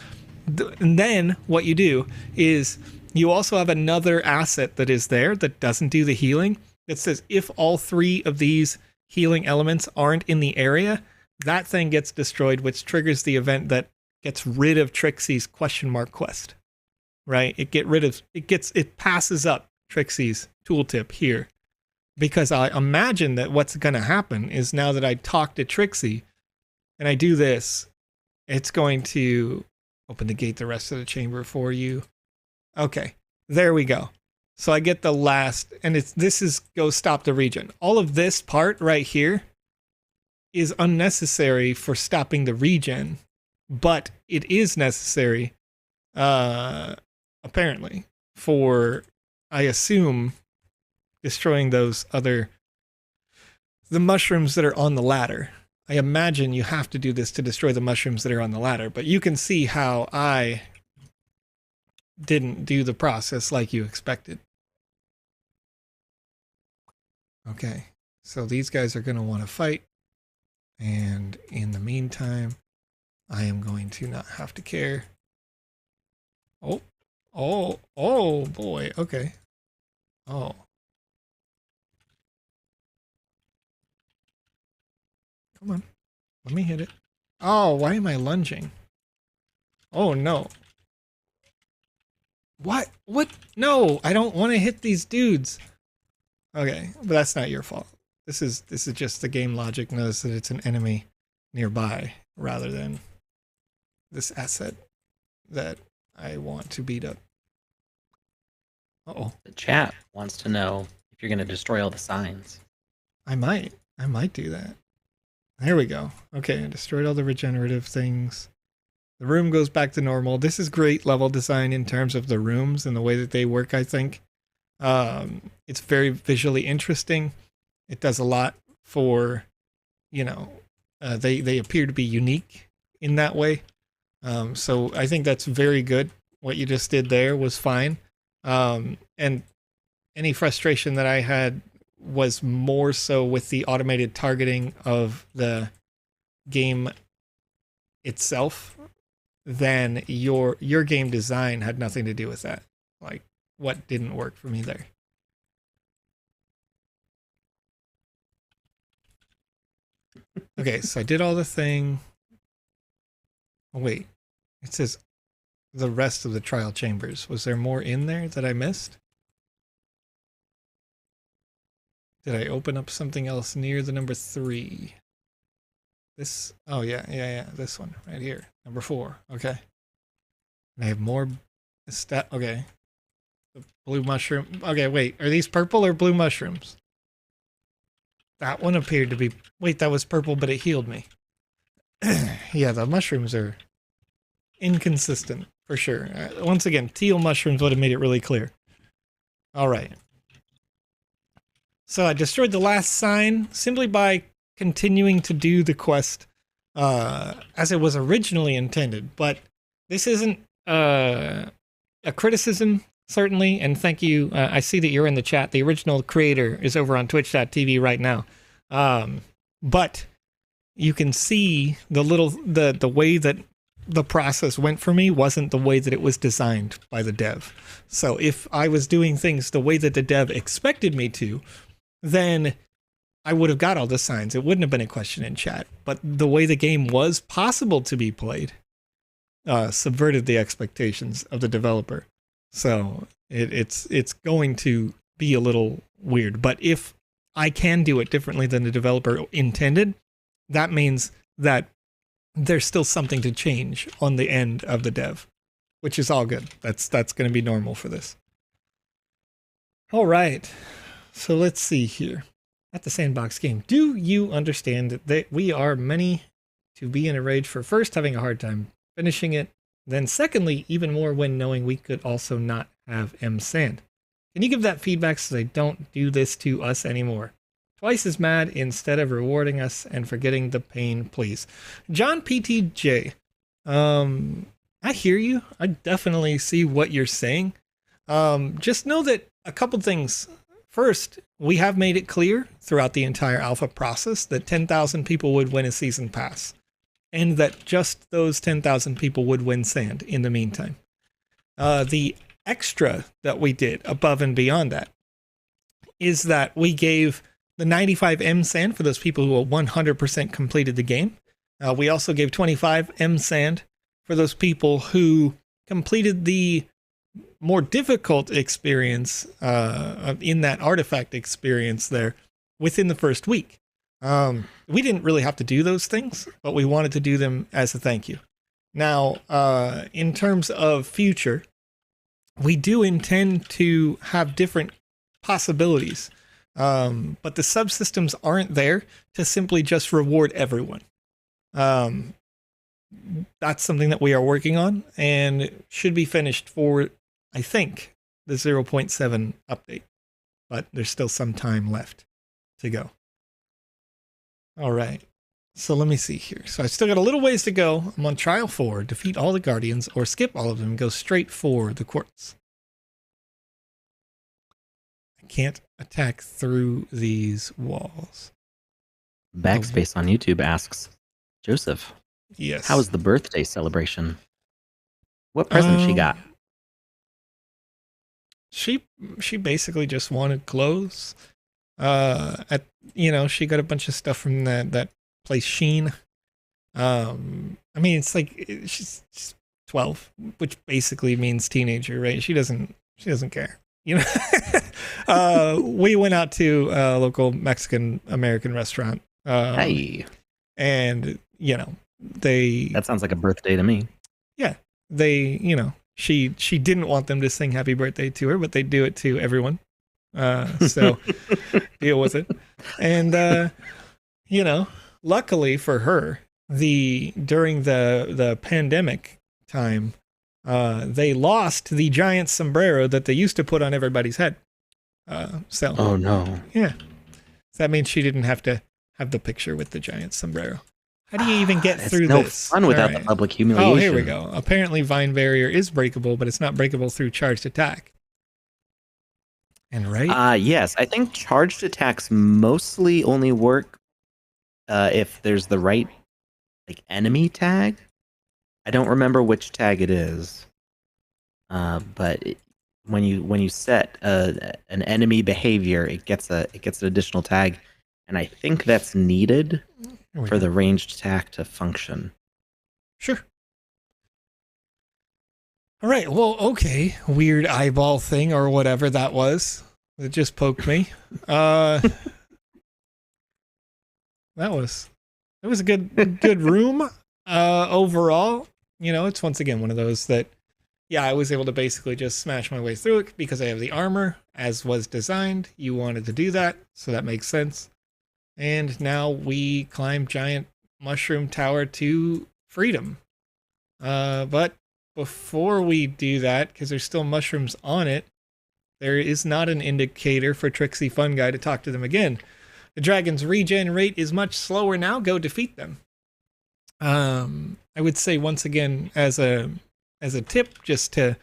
And then what you do is you also have another asset that is there that doesn't do the healing. It says if all three of these healing elements aren't in the area, that thing gets destroyed, which triggers the event that gets rid of Trixie's question mark quest, right? It passes up Trixie's tooltip here, because I imagine that what's going to happen is now that I talk to Trixie and I do this, it's going to open the gate the rest of the chamber for you. Okay, there we go. So I get the last, and this is go stop the region. All of this part right here is unnecessary for stopping the regen, but it is necessary, apparently, for, I assume, destroying the mushrooms that are on the ladder. I imagine you have to do this to destroy the mushrooms that are on the ladder, but you can see how I didn't do the process like you expected. Okay, so these guys are going to want to fight, and in the meantime, I am going to not have to care. Oh boy, okay. Oh. Come on, let me hit it. Oh, why am I lunging? Oh no. What? No, I don't want to hit these dudes. Okay, but that's not your fault. This is just the game logic knows that it's an enemy nearby rather than this asset that I want to beat up. Uh-oh. The chat wants to know if you're going to destroy all the signs. I might do that. There we go. Okay, I destroyed all the regenerative things. The room goes back to normal. This is great level design in terms of the rooms and the way that they work, I think. It's very visually interesting. It does a lot for, they appear to be unique in that way. So I think that's very good. What you just did there was fine. And any frustration that I had was more so with the automated targeting of the game itself than your game design had nothing to do with that. Like, what didn't work for me there. Okay, so I did all the thing. Oh, wait. It says the rest of the trial chambers. Was there more in there that I missed? Did I open up something else near the number 3? This, oh yeah, this one right here, number 4. Okay. And I have more okay. The blue mushroom. Okay, wait, are these purple or blue mushrooms? That one appeared to be, wait, that was purple, but it healed me. Yeah, the mushrooms are inconsistent for sure. Once again, teal mushrooms would have made it really clear. All right. So I destroyed the last sign simply by continuing to do the quest as it was originally intended. But this isn't a criticism, certainly. And thank you. I see that you're in the chat. The original creator is over on twitch.tv right now. But you can see the way that the process went for me wasn't the way that it was designed by the dev. So if I was doing things the way that the dev expected me to, then I would have got all the signs. It wouldn't have been a question in chat. But the way the game was possible to be played subverted the expectations of the developer. So it's going to be a little weird. But if I can do it differently than the developer intended, that means that there's still something to change on the end of the dev, which is all good. That's going to be normal for this. All right. So let's see here. At the Sandbox game, do you understand that we are many to be in a rage for first having a hard time finishing it, then secondly, even more when knowing we could also not have M-Sand? Can you give that feedback so they don't do this to us anymore? Twice as mad instead of rewarding us and forgetting the pain, please. John PTJ, I hear you. I definitely see what you're saying. Just know that a couple things. First, we have made it clear throughout the entire alpha process that 10,000 people would win a season pass, and that just those 10,000 people would win sand in the meantime. The extra that we did above and beyond that is that we gave the 95 M sand for those people who 100% completed the game. We also gave 25 M sand for those people who completed the more difficult experience in that artifact experience there within the first week. We didn't really have to do those things, but we wanted to do them as a thank you. Now, in terms of future, we do intend to have different possibilities, but the subsystems aren't there to simply just reward everyone. That's something that we are working on and should be finished for, I think, the 0.7 update, but there's still some time left to go. All right, so let me see here. So I still got a little ways to go. I'm on trial 4, defeat all the guardians or skip all of them and go straight for the quartz. I can't attack through these walls. Backspace on YouTube asks, Joseph, yes, how was the birthday celebration? What present she got? She basically just wanted clothes. She got a bunch of stuff from that place Sheen. I mean, it's like she's 12, which basically means teenager, right? She doesn't care, you know. We went out to a local Mexican American restaurant. Hey, and that sounds like a birthday to me. Yeah, she didn't want them to sing happy birthday to her, but they do it to everyone. So deal with it. And, luckily for her, during the pandemic time, they lost the giant sombrero that they used to put on everybody's head. So Oh no. yeah, so that means she didn't have to have the picture with the giant sombrero. How do you even get It's through no this? fun without the public humiliation. Oh, here we go. Apparently, Vine Barrier is breakable, but it's not breakable through charged attack. And right? Yes, I think charged attacks mostly only work if there's the right like enemy tag. I don't remember which tag it is. But when you set an enemy behavior, it gets an additional tag, and I think that's needed for the ranged attack to function. Sure. All right. Well, okay. Weird eyeball thing or whatever that was. It just poked me. It was a good room overall. You know, it's once again one of those that, yeah, I was able to basically just smash my way through it because I have the armor as was designed. You wanted to do that, so that makes sense. And now we climb giant mushroom tower to freedom. But before we do that, because there's still mushrooms on it, there is not an indicator for Trixie Funguy to talk to them again. The dragon's regen rate is much slower now. Go defeat them. I would say once again, as a tip, just to,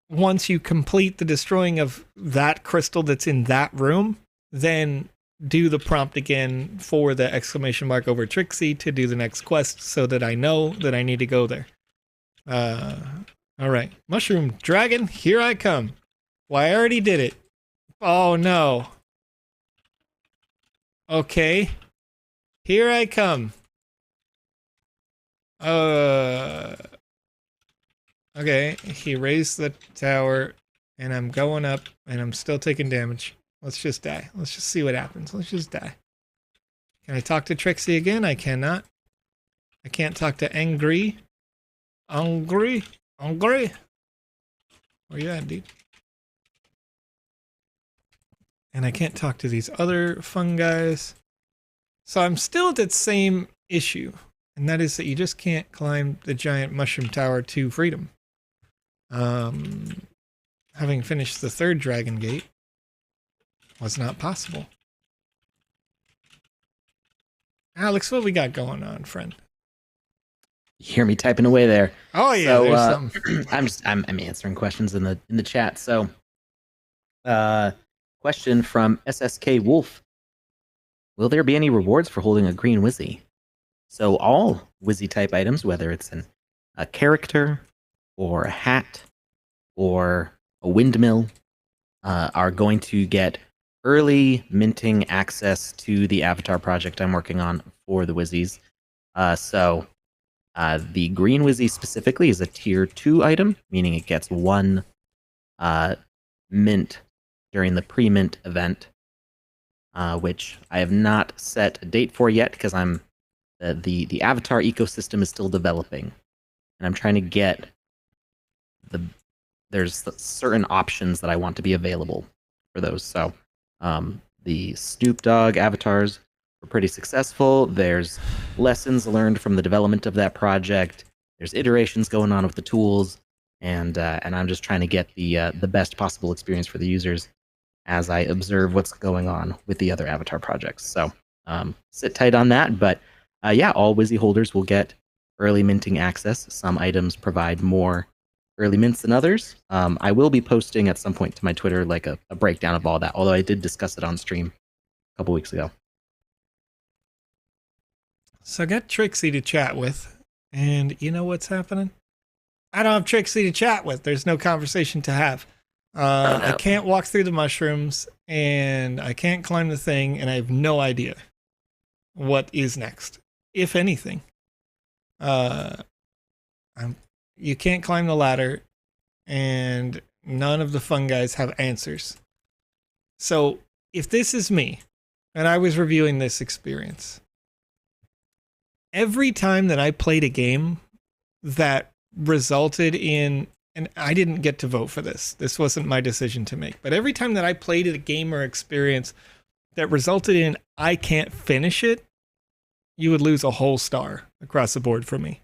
once you complete the destroying of that crystal that's in that room, then do the prompt again for the exclamation mark over Trixie to do the next quest so that I know that I need to go there. All right. Mushroom Dragon, here I come. Well, I already did it. Oh, no. Okay. Here I come. Okay, he raised the tower, and I'm going up, and I'm still taking damage. Let's just die. Let's just see what happens. Let's just die. Can I talk to Trixie again? I cannot. I can't talk to Angry. Angry? Angry? Where you at, dude? And I can't talk to these other funguys. So I'm still at that same issue. And that is that you just can't climb the giant mushroom tower to freedom. Having finished the third dragon gate was not possible. Alex, what we got going on, friend? You hear me typing away there. Oh yeah, so, there's something. I'm answering questions in the chat. So, question from SSK Wolf: will there be any rewards for holding a green Wizzy? So all Wizzy type items, whether it's a character or a hat or a windmill, are going to get early minting access to the avatar project I'm working on for the Wizzies. So the green Wizzy specifically is a tier 2 item, meaning it gets one mint during the pre-mint event, which I have not set a date for yet because I'm the avatar ecosystem is still developing, and I'm trying to get there's certain options that I want to be available for those. So the Snoop Dogg avatars were pretty successful. There's lessons learned from the development of that project. There's iterations going on with the tools, and I'm just trying to get the best possible experience for the users as I observe what's going on with the other avatar projects. So sit tight on that, but yeah, all Wizzy holders will get early minting access. Some items provide more early mints than others. I will be posting at some point to my Twitter like a breakdown of all that, although I did discuss it on stream a couple weeks ago. So I got Trixie to chat with, and you know what's happening? I don't have Trixie to chat with. There's no conversation to have. Oh, no. I can't walk through the mushrooms, and I can't climb the thing, and I have no idea what is next, if anything. You can't climb the ladder, and none of the funguys have answers. So if this is me, and I was reviewing this experience, every time that I played a game that resulted in, and I didn't get to vote for this, this wasn't my decision to make, but every time that I played a game or experience that resulted in I can't finish it, you would lose a whole star across the board for me.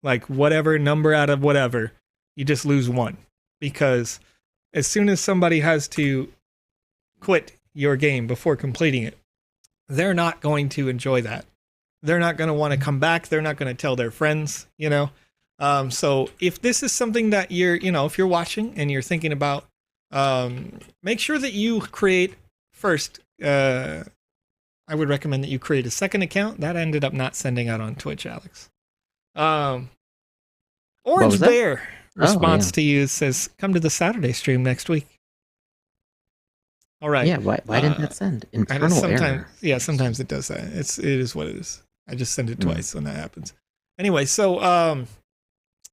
Like whatever number out of whatever, you just lose one. Because as soon as somebody has to quit your game before completing it, they're not going to enjoy that. They're not going to want to come back. They're not going to tell their friends, you know. So if this is something that you're, you know, if you're watching and you're thinking about, make sure that you create first. I would recommend that you create a second account. That ended up not sending out on Twitch, Alex. Orange Bear response to you says, "Come to the Saturday stream next week." All right. Yeah. Why didn't that send? Internal error. Yeah. Sometimes it does that. It is what it is. I just send it twice when that happens. Anyway, so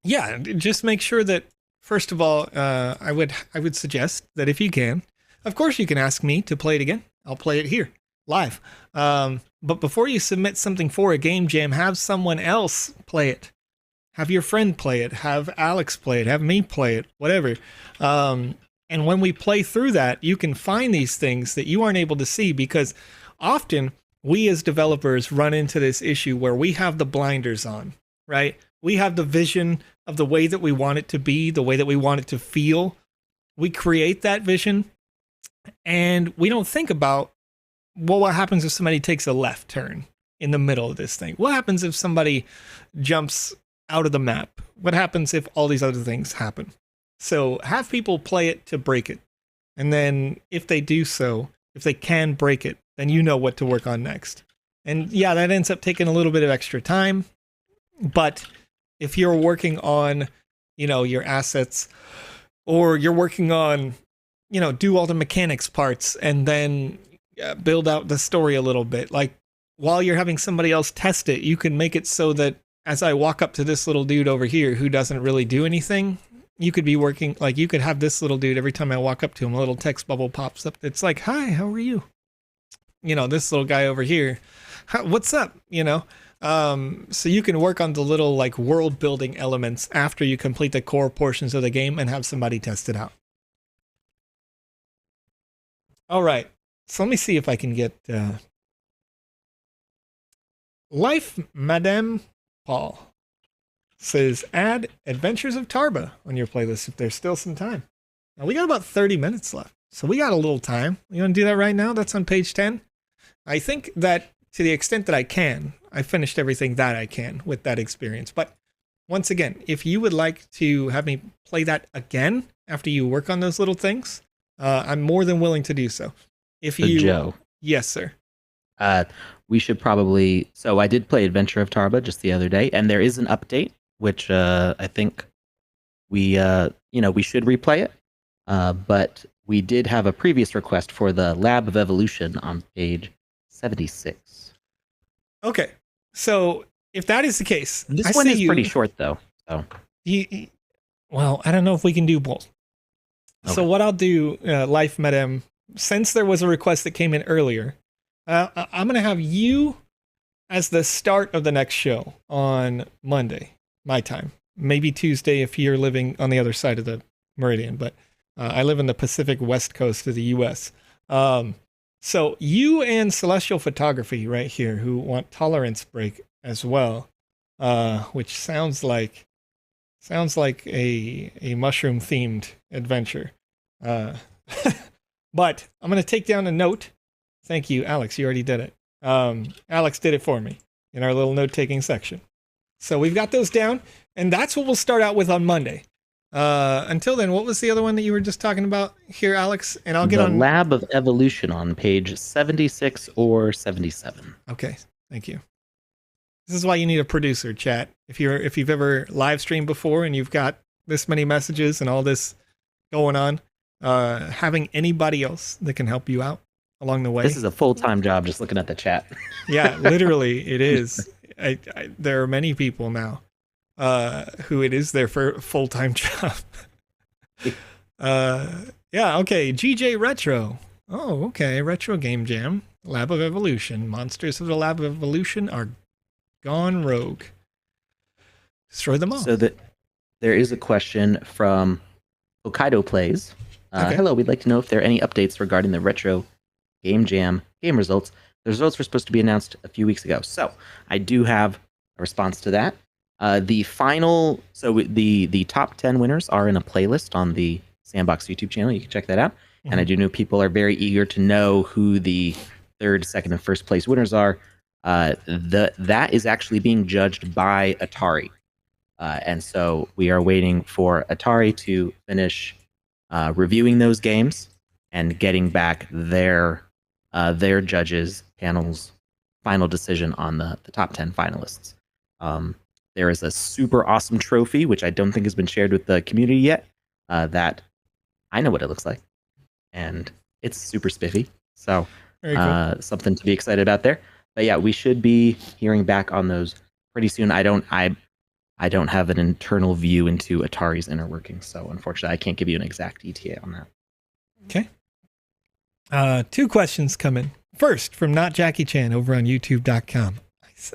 yeah, just make sure that first of all, I would suggest that if you can, of course, you can ask me to play it again. I'll play it here live. But before you submit something for a game jam, have someone else play it. Have your friend play it. Have Alex play it. Have me play it. Whatever. And when we play through that, you can find these things that you aren't able to see, because often we as developers run into this issue where we have the blinders on, right? We have the vision of the way that we want it to be, the way that we want it to feel. We create that vision and we don't think about, well, what happens if somebody takes a left turn in the middle of this thing? What happens if somebody jumps out of the map? What happens if all these other things happen? So have people play it to break it. And then if they do so, if they can break it, then you know what to work on next. And yeah, that ends up taking a little bit of extra time. But if you're working on, you know, your assets, or you're working on, you know, do all the mechanics parts and then build out the story a little bit, like while you're having somebody else test it, you can make it so that as I walk up to this little dude over here who doesn't really do anything, you could be working, like you could have this little dude, every time I walk up to him, a little text bubble pops up. It's like, "Hi, how are you?" You know, this little guy over here, "What's up?" You know, so you can work on the little like world building elements after you complete the core portions of the game and have somebody test it out. All right. So let me see if I can get Life Madame Paul says, add Adventures of Tarba on your playlist if there's still some time. Now we got about 30 minutes left, so we got a little time. You want to do that right now? That's on page 10. I think that to the extent that I can, I finished everything that I can with that experience. But once again, if you would like to have me play that again after you work on those little things, I'm more than willing to do so. If you, Joe. Yes, sir. We should probably. So I did play Adventure of Tarba just the other day, and there is an update, which I think we should replay it. But we did have a previous request for the Lab of Evolution on page 76. Okay, so if that is the case, this one is pretty short though. So well, I don't know if we can do both. Okay. So what I'll do, Life Madam, since there was a request that came in earlier, I'm going to have you as the start of the next show on Monday, my time. Maybe Tuesday if you're living on the other side of the meridian, but I live in the Pacific West Coast of the U.S. So you and Celestial Photography right here, who want Tolerance Break as well, which sounds like a mushroom themed adventure. But I'm going to take down a note. Thank you, Alex. You already did it. Alex did it for me in our little note-taking section. So we've got those down, and that's what we'll start out with on Monday. Until then, what was the other one that you were just talking about here, Alex? And I'll get on the Lab of Evolution on page 76 or 77. Okay, thank you. This is why you need a producer, chat. If you've ever live streamed before and you've got this many messages and all this going on, having anybody else that can help you out along the way. This is a full-time job, just looking at the chat. Yeah, literally, it is. There are many people now who it is their full-time job. Yeah, okay. GJ Retro. Oh, okay. Retro Game Jam. Lab of Evolution. Monsters of the Lab of Evolution are gone rogue. Destroy them all. So there is a question from Hokkaido Plays. Okay. Hello, we'd like to know if there are any updates regarding the Retro Game Jam game results. The results were supposed to be announced a few weeks ago. So I do have a response to that. The top 10 winners are in a playlist on the Sandbox YouTube channel. You can check that out. And I do know people are very eager to know who the third, second, and first place winners are. That is actually being judged by Atari. And so we are waiting for Atari to finish reviewing those games and getting back their judges panel's final decision on the top 10 finalists. There is a super awesome trophy, which I don't think has been shared with the community yet, that I know what it looks like. And it's super spiffy. So cool. Something to be excited about there. But yeah, we should be hearing back on those pretty soon. I don't have an internal view into Atari's inner workings, so unfortunately I can't give you an exact ETA on that. Okay. 2 questions come in. First, from Not Jackie Chan over on YouTube.com.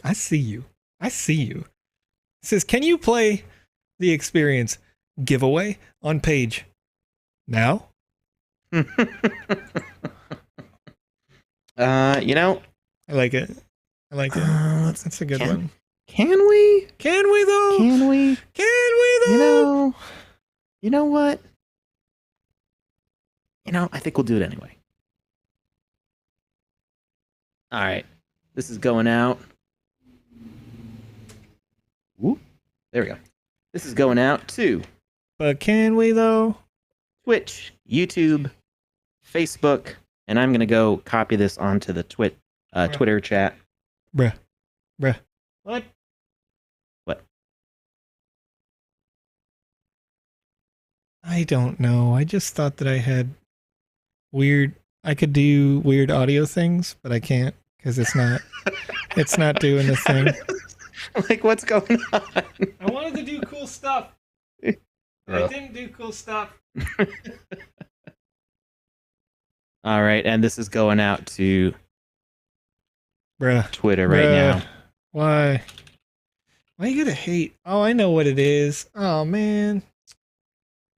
I see you. I see you. It says, can you play the experience giveaway on page now? You know, I like it. That's a good one. Can we? Can we though? Can we? Can we though? You know what? I think we'll do it anyway. All right. This is going out. Whoop. There we go. This is going out to... But can we though? Twitch, YouTube, Facebook, and I'm going to go copy this onto the Twitter chat. Bruh. What? I don't know. I just thought that I had I could do weird audio things, but I can't because it's not doing the thing. Like, what's going on? I wanted to do cool stuff. I didn't do cool stuff. All right, and this is going out to Twitter right now. Why you gotta hate? Oh, I know what it is. Oh, man.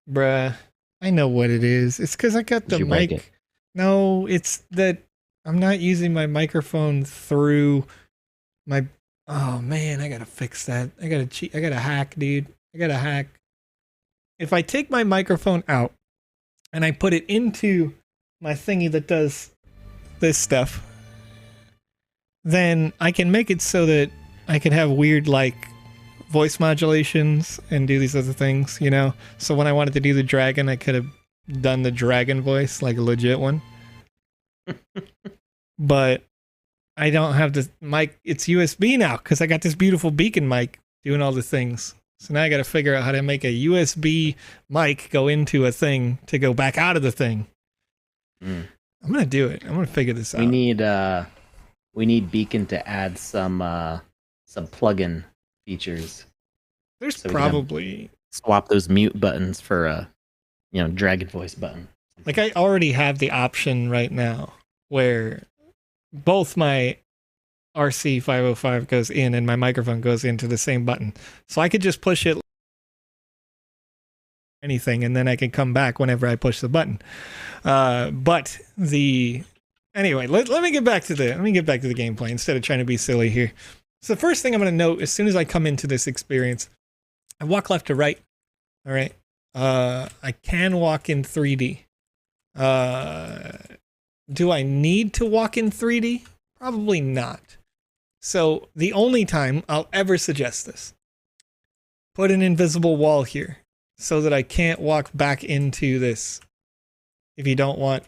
Bruh, I know what it is. It's because I got the mic. No, it's that I'm not using my microphone through my... Oh, man, I gotta fix that. I gotta hack, dude. I gotta hack. If I take my microphone out and I put it into my thingy that does this stuff, then I can make it so that I can have weird, like, voice modulations and do these other things, So when I wanted to do the dragon, I could have done the dragon voice, like a legit one. But I don't have the mic. It's USB now because I got this beautiful beacon mic doing all the things. So now I got to figure out how to make a USB mic go into a thing to go back out of the thing. I'm going to do it. I'm going to figure this out. We need Beacon to add some plugin features. There's probably swap those mute buttons for a dragon voice button. Like, I already have the option right now where both my RC505 goes in and my microphone goes into the same button. So I could just push it anything and then I can come back whenever I push the button. Anyway, let me get back to the gameplay instead of trying to be silly here. So the first thing I'm going to note as soon as I come into this experience, I walk left to right. All right. I can walk in 3D. Do I need to walk in 3D? Probably not. So the only time I'll ever suggest this, put an invisible wall here so that I can't walk back into this. If you don't want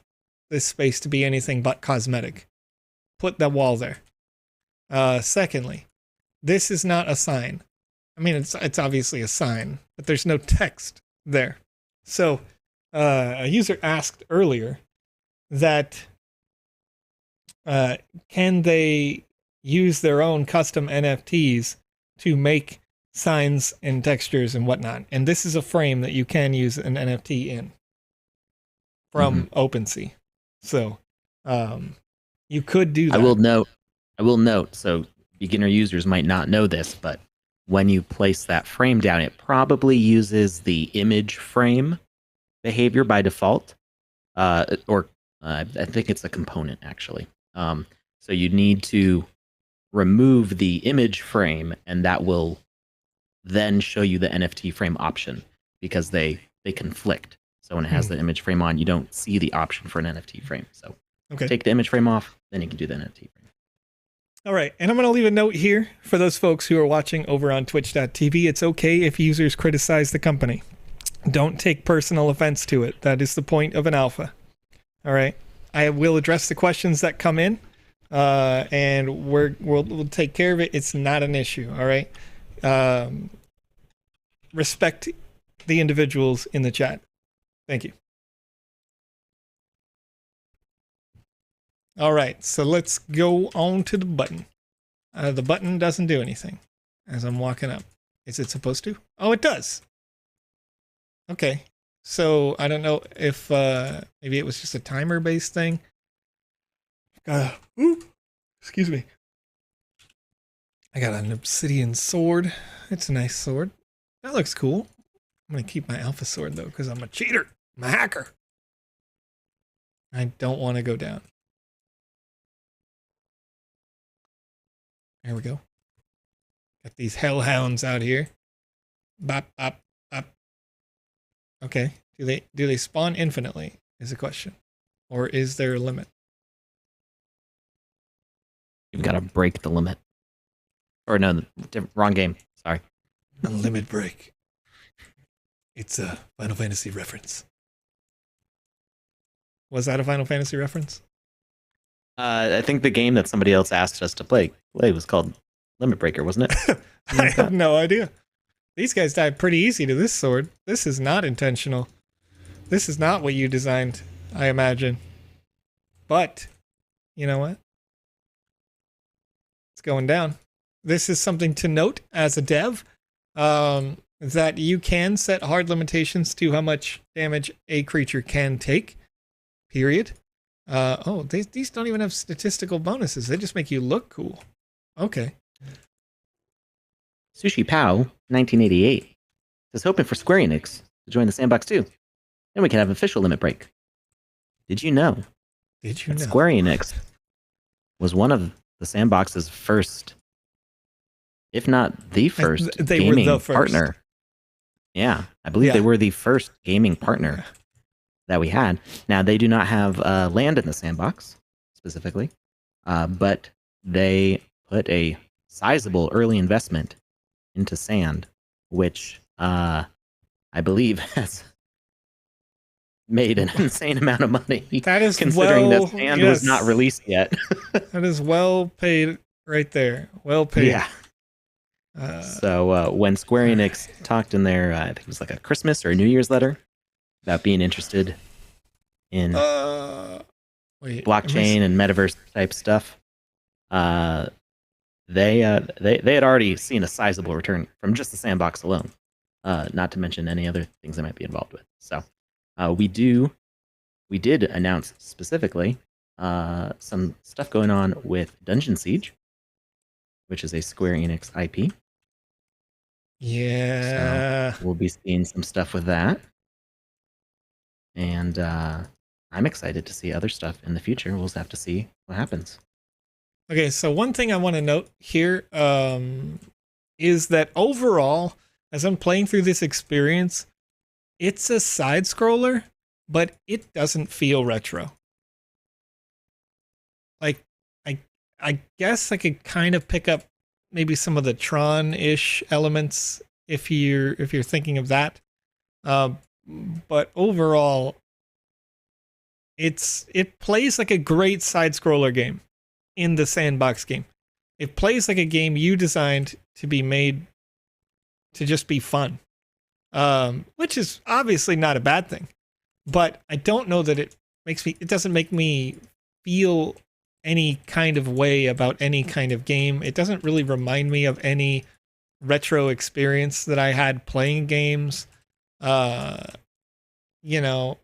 this space to be anything but cosmetic, put that wall there. Secondly, this is not a sign. I mean, it's obviously a sign, but there's no text there. So a user asked earlier that can they use their own custom NFTs to make signs and textures and whatnot. And this is a frame that you can use an NFT in from OpenSea. So you could do that. I will note, so beginner users might not know this, but when you place that frame down, it probably uses the image frame behavior by default, or I think it's a component actually. So you need to remove the image frame, and that will then show you the NFT frame option because they conflict. So when it has the image frame on, you don't see the option for an NFT frame. So take the image frame off, then you can do the NFT frame. All right, and I'm going to leave a note here for those folks who are watching over on twitch.tv. It's okay if users criticize the company. Don't take personal offense to it. That is the point of an alpha. All right, I will address the questions that come in, and we'll take care of it. It's not an issue. All right, respect the individuals in the chat. Thank you. All right, so let's go on to the button. The button doesn't do anything as I'm walking up. Is it supposed to? Oh, it does. Okay, so I don't know if maybe it was just a timer-based thing. Excuse me. I got an obsidian sword. It's a nice sword. That looks cool. I'm going to keep my alpha sword, though, because I'm a cheater. I'm a hacker. I don't want to go down. There we go. Got these hellhounds out here. Bop, bop, bop. Okay. Do they spawn infinitely is the question. Or is there a limit? You've got to break the limit. Or no, wrong game. Sorry. Limit break. It's a Final Fantasy reference. Was that a Final Fantasy reference? I think the game that somebody else asked us to play was called Limit Breaker, wasn't it? I have no idea. These guys died pretty easy to this sword. This is not intentional. This is not what you designed, I imagine. But, you know what? It's going down. This is something to note as a dev, that you can set hard limitations to how much damage a creature can take, period. These don't even have statistical bonuses. They just make you look cool. Okay. Sushi Pow, 1988, says hoping for Square Enix to join the Sandbox too. Then we can have official limit break. Did you know? Square Enix was one of the Sandbox's first, if not the first, gaming partner. Yeah, I believe they were the first gaming partner that we had. Now, they do not have land in the Sandbox, specifically, but they put a sizable early investment into Sand, which I believe has made an insane amount of money. That is considering that Sand was not released yet. That is well paid right there. Well paid. Yeah. So when Square Enix talked in their, I think it was like a Christmas or a New Year's letter about being interested in blockchain and metaverse type stuff, they had already seen a sizable return from just the Sandbox alone, not to mention any other things they might be involved with. So we did announce specifically some stuff going on with Dungeon Siege, which is a Square Enix IP. Yeah. So we'll be seeing some stuff with that. And I'm excited to see other stuff in the future. We'll just have to see what happens. Okay, so one thing I want to note here is that overall, as I'm playing through this experience, it's a side scroller, but it doesn't feel retro. Like, I guess I could kind of pick up maybe some of the Tron-ish elements if you're thinking of that. But overall, it plays like a great side scroller game in the Sandbox game. It plays like a game you designed to be made to just be fun, which is obviously not a bad thing. But I don't know that it doesn't make me feel any kind of way about any kind of game. It doesn't really remind me of any retro experience that I had playing games. You know,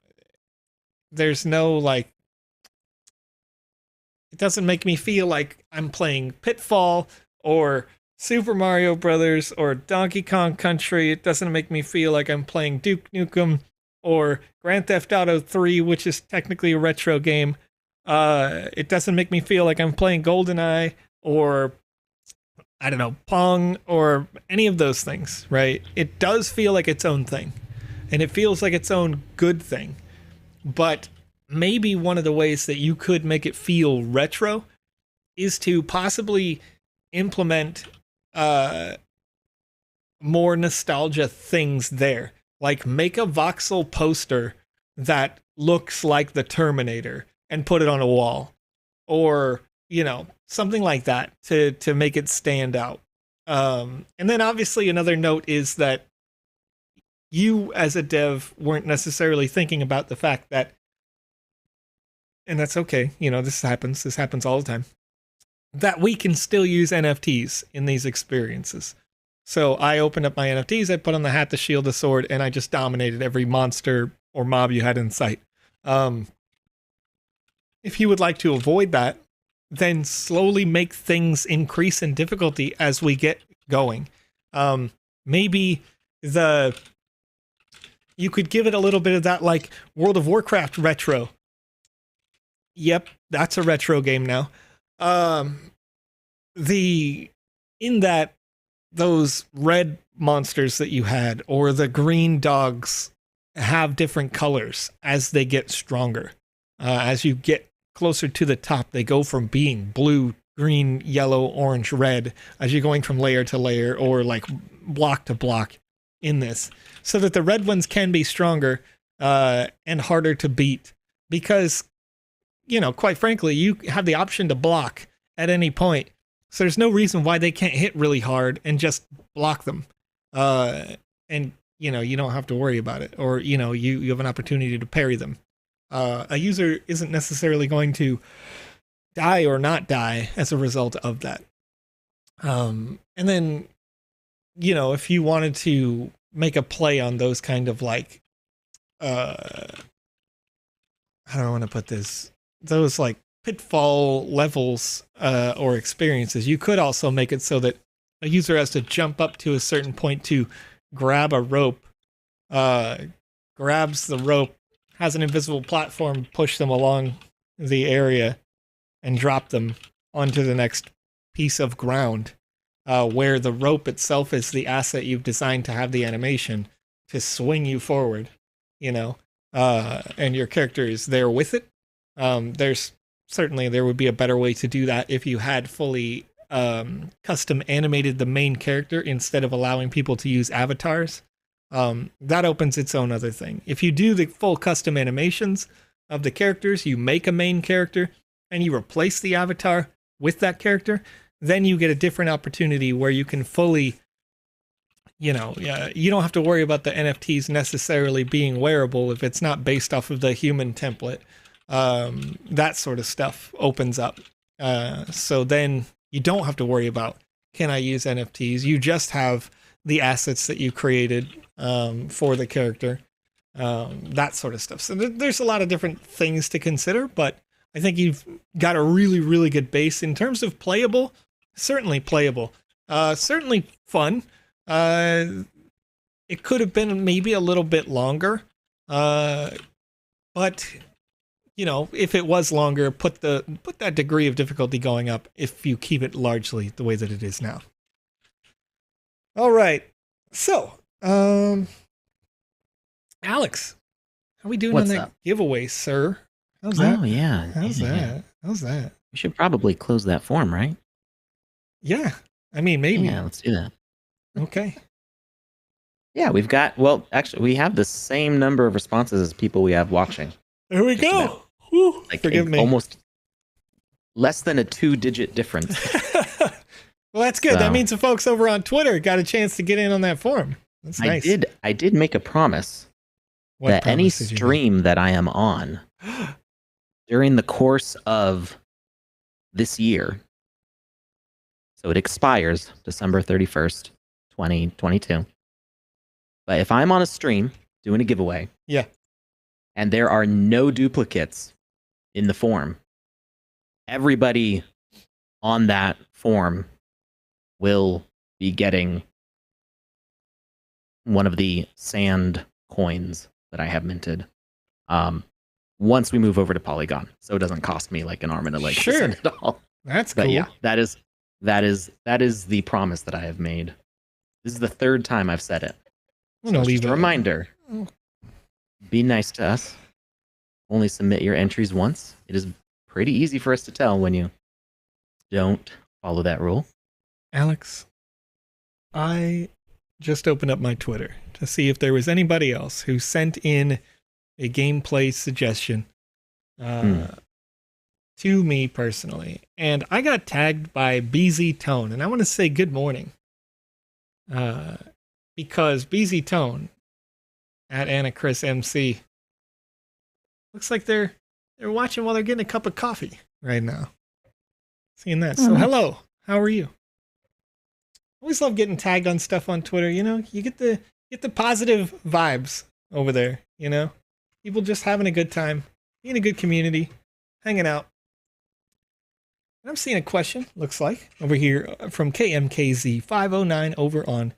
there's no like, it doesn't make me feel like I'm playing Pitfall or Super Mario Brothers or Donkey Kong Country. It doesn't make me feel like I'm playing Duke Nukem or Grand Theft Auto 3, which is technically a retro game. It doesn't make me feel like I'm playing GoldenEye or, I don't know, Pong or any of those things, right? It does feel like its own thing, and it feels like its own good thing. But maybe one of the ways that you could make it feel retro is to possibly implement more nostalgia things there. Like make a voxel poster that looks like the Terminator and put it on a wall. Or, something like that to make it stand out. And then obviously another note is that you as a dev weren't necessarily thinking about the fact that, and that's okay, this happens all the time, that we can still use NFTs in these experiences. So I opened up my NFTs, I put on the hat, the shield, the sword, and I just dominated every monster or mob you had in sight. If you would like to avoid that, then slowly make things increase in difficulty as we get going. Maybe you could give it a little bit of that, like World of Warcraft retro. Yep, that's a retro game now. Those red monsters that you had, or the green dogs, have different colors as they get stronger. As you get closer to the top, they go from being blue, green, yellow, orange, red, as you're going from layer to layer, or like block to block in this, so that the red ones can be stronger and harder to beat. Because, quite frankly, you have the option to block at any point. So there's no reason why they can't hit really hard and just block them. And, you don't have to worry about it. Or, you have an opportunity to parry them. A user isn't necessarily going to die or not die as a result of that. And then, if you wanted to make a play on those kind of like, how do I want to put this? Those like pitfall levels or experiences, you could also make it so that a user has to jump up to a certain point to grab a rope, grabs the rope, has an invisible platform, push them along the area, and drop them onto the next piece of ground, where the rope itself is the asset you've designed to have the animation to swing you forward, and your character is there with it. There would be a better way to do that if you had fully custom animated the main character instead of allowing people to use avatars. That opens its own other thing. If you do the full custom animations of the characters, you make a main character and you replace the avatar with that character, then you get a different opportunity where you can fully, you don't have to worry about the NFTs necessarily being wearable if it's not based off of the human template. That sort of stuff opens up. So then you don't have to worry about, can I use NFTs? You just have the assets that you created for the character, that sort of stuff. So there's a lot of different things to consider, but I think you've got a really, really good base in terms of playable. Certainly playable. Certainly fun. It could have been maybe a little bit longer, but if it was longer, put that degree of difficulty going up if you keep it largely the way that it is now. All right. So, Alex, how we doing What's on that up? giveaway, sir? How's that? Oh, yeah. How's yeah, that? yeah. How's that? We should probably close that form, right? Yeah. I mean, maybe. Yeah, let's do that. Okay. Yeah, actually, we have the same number of responses as people we have watching. There we Just go. about. Whew, Like forgive me. almost less than a 2-digit difference. Well, that's good. That means the folks over on Twitter got a chance to get in on that form. That's nice. I did make a promise What that any promise did you stream that I am on make? during the course of this year, so it expires December 31st, 2022. But if I'm on a stream doing a giveaway, Yeah. and there are no duplicates in the form, everybody on that form will be getting one of the sand coins that I have minted. once we move over to Polygon, so it doesn't cost me like an arm and a leg to Sure. send it all. That's But cool. yeah, that is the promise that I have made. This is the third time I've said it. I'm gonna So it's leave just a reminder. Be nice to us. Only submit your entries once. It is pretty easy for us to tell when you don't follow that rule. Alex, I just opened up my Twitter to see if there was anybody else who sent in a gameplay suggestion to me personally. And I got tagged by BZ Tone, and I want to say good morning. Because BZ Tone at Anna Chris MC looks like they're watching while they're getting a cup of coffee right now. Seeing that. So hello, how are you? Always love getting tagged on stuff on Twitter. You know, you get the positive vibes over there. You know, people just having a good time, being a good community, hanging out. And I'm seeing a question, looks like, over here from KMKZ509 over on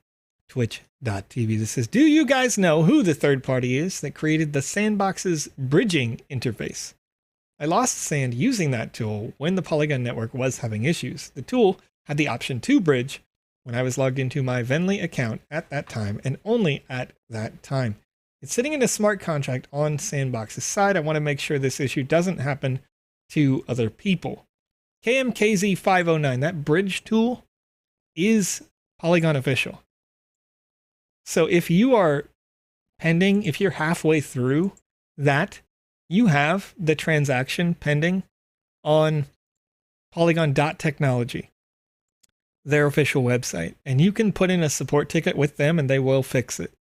twitch.tv. This says, do you guys know who the third party is that created the Sandbox's bridging interface? I lost sand using that tool when the Polygon network was having issues. The tool had the option to bridge when I was logged into my Venly account at that time, and only at that time. It's sitting in a smart contract on Sandbox's side. I want to make sure this issue doesn't happen to other people. KMKZ509, that bridge tool is Polygon official. So if you are pending, if you're halfway through that, you have the transaction pending on Polygon.technology, their official website, and you can put in a support ticket with them and they will fix it.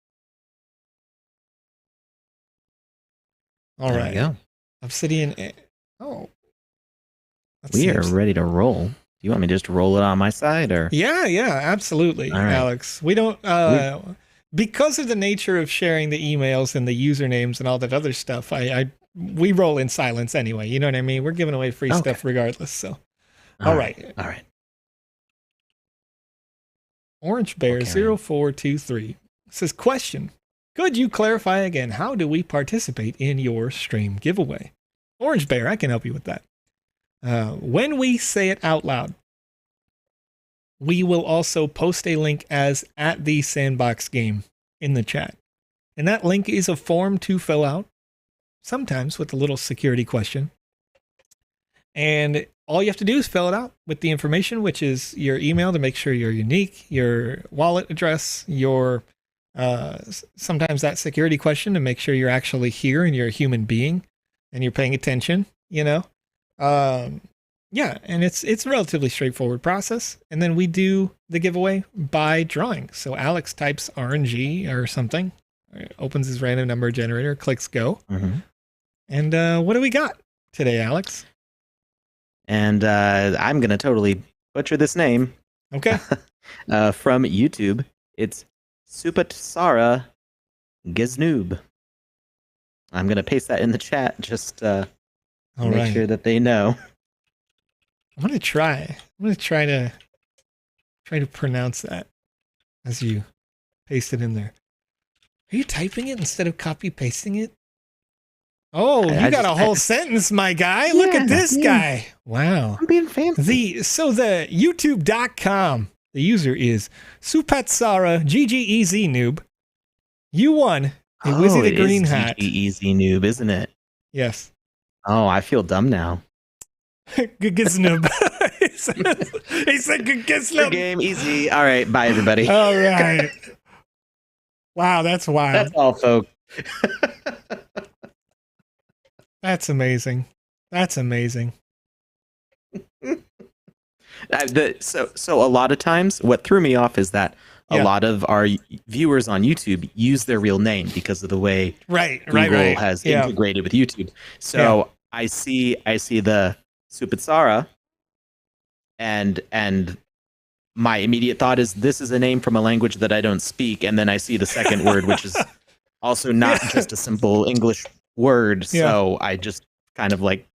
All There right. you go. Obsidian. Oh. We are ready to roll. Do you want me to just roll it on my side, or? Yeah, absolutely, All right. Alex. We don't because of the nature of sharing the emails and the usernames and all that other stuff. We roll in silence anyway. You know what I mean? We're giving away free stuff regardless. So, all right. Orange Bear 0423 says, question: could you clarify again? How do we participate in your stream giveaway? Orange Bear, I can help you with that. When we say it out loud, we will also post a link as at the Sandbox Game in the chat. And that link is a form to fill out, sometimes with a little security question. And all you have to do is fill it out with the information, which is your email to make sure you're unique, your wallet address, your sometimes that security question to make sure you're actually here and you're a human being and you're paying attention, you know. Yeah, and it's a relatively straightforward process. And then we do the giveaway by drawing. So Alex types RNG or something, opens his random number generator, clicks go. And what do we got today, Alex? And I'm going to totally butcher this name. Okay. From YouTube, it's Supatsara Giznoob. I'm going to paste that in the chat just to make sure that they know. I'm going to try. I'm going to try to pronounce that as you paste it in there. Are you typing it instead of copy pasting it? Oh, you got a whole sentence, my guy. Look at this guy. Wow. I'm being fancy. So the youtube.com, the user is Supatsara GGEZ noob. You won a Wizzy the Green hat. Easy noob, isn't it? Yes. Oh, I feel dumb now. Giznoob. He said Giznoob. Game easy. All right, bye everybody. All right. Wow, that's wild. That's all, folks. That's amazing. That's amazing. So a lot of times, what threw me off is that a lot of our viewers on YouTube use their real name because of the way Google has integrated with YouTube. So I see the Supatsara, and my immediate thought is this is a name from a language that I don't speak, and then I see the second word, which is also not just a simple English word. So I just kind of like,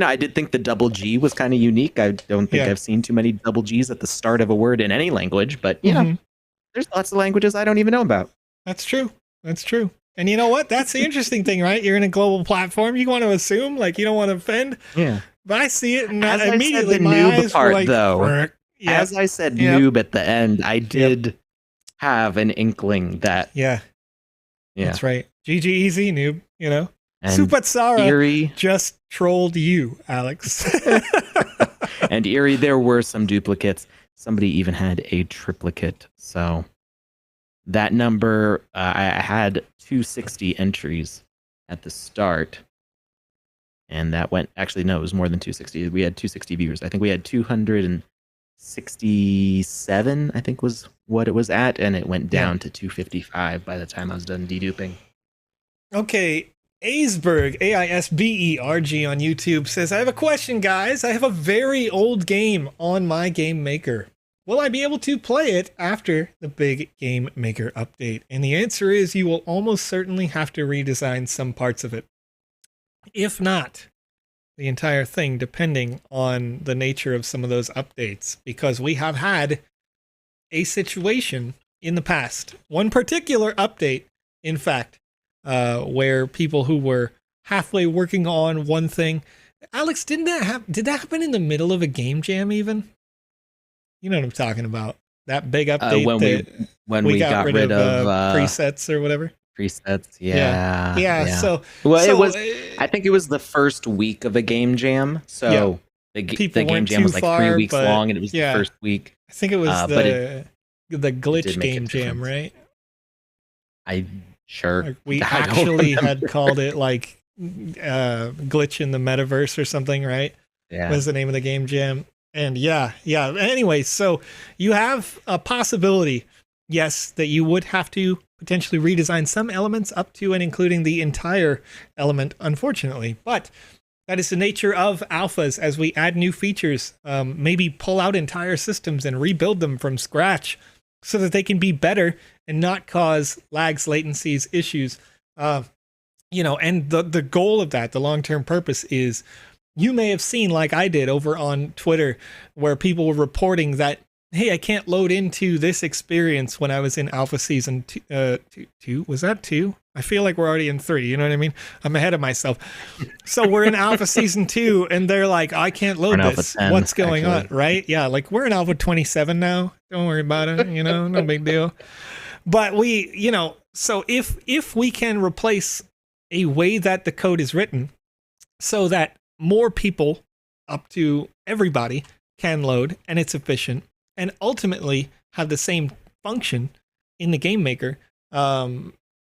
I did think the double G was kind of unique. I don't think I've seen too many double G's at the start of a word in any language, but you know, there's lots of languages I don't even know about. That's true. That's true. And you know what? That's the interesting thing, right? You're in a global platform. You want to assume, like, you don't want to offend. Yeah. But I see it, and As I immediately said, the my noob eyes were part, like, though. yeah, As I said, yep, noob at the end, I did have an inkling that. yeah, that's right. GG easy, noob, you know? And Supatsara Eerie, just trolled you, Alex. and Eerie, there were some duplicates. Somebody even had a triplicate. So that number, I had 260 entries at the start. And that went, actually, no, it was more than 260. We had 260 viewers. I think we had 267, I think was what it was at. And it went down to 255 by the time I was done deduping. Okay. Aisberg, Aisberg on YouTube says, I have a question, guys. I have a very old game on my Game Maker. Will I be able to play it after the big Game Maker update? And the answer is you will almost certainly have to redesign some parts of it. If not, the entire thing, depending on the nature of some of those updates. Because we have had a situation in the past, one particular update, in fact, where people who were halfway working on one thing. Alex, did that happen in the middle of a game jam even? You know what I'm talking about. That big update when we got rid of presets or whatever. Presets, yeah. So it was. I think it was the first week of a game jam. So the game jam was like 3 weeks long, and it was the first week. I think it was the glitch game jam, right? Sure. We actually had called it like glitch in the metaverse or something, right? Yeah. Was the name of the game jam. And yeah. Anyway, so you have a possibility, yes, that you would have to potentially redesign some elements up to and including the entire element, unfortunately. But that is the nature of alphas. As we add new features, maybe pull out entire systems and rebuild them from scratch so that they can be better and not cause lags, latencies, issues. And the goal of that, the long-term purpose is, you may have seen, like I did over on Twitter, where people were reporting that, hey, I can't load into this experience when I was in Alpha Season 2. Was that 2? I feel like we're already in 3, you know what I mean? I'm ahead of myself. So we're in Alpha Season 2, and they're like, I can't load this. 10, what's going on, right? Yeah, like we're in Alpha 27 now. Don't worry about it, no big deal. But so if we can replace a way that the code is written so that more people, up to everybody, can load and it's efficient, and ultimately have the same function in the game maker,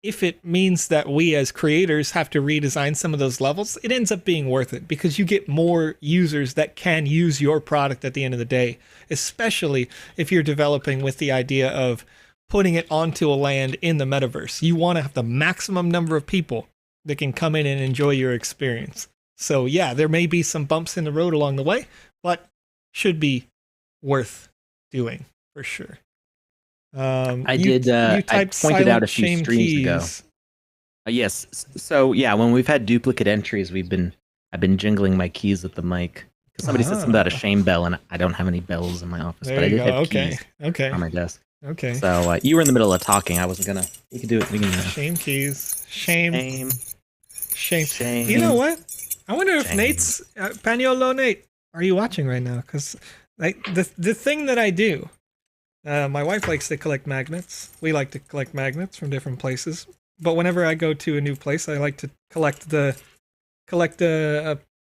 if it means that we as creators have to redesign some of those levels, it ends up being worth it because you get more users that can use your product at the end of the day, especially if you're developing with the idea of putting it onto a land in the metaverse. You want to have the maximum number of people that can come in and enjoy your experience. So yeah, there may be some bumps in the road along the way, but should be worth doing for sure. I pointed out a few streams ago. Yes. So yeah, when we've had duplicate entries, I've been jingling my keys at the mic because somebody said something about a shame bell, and I don't have any bells in my office, but I did have keys on my desk. Okay. So you were in the middle of talking. I wasn't gonna. We could do it. We can. Shame keys. Shame. You know what? I wonder if Nate's Paniolo Nate. Are you watching right now? Because like the thing that I do, my wife likes to collect magnets. We like to collect magnets from different places. But whenever I go to a new place, I like to collect a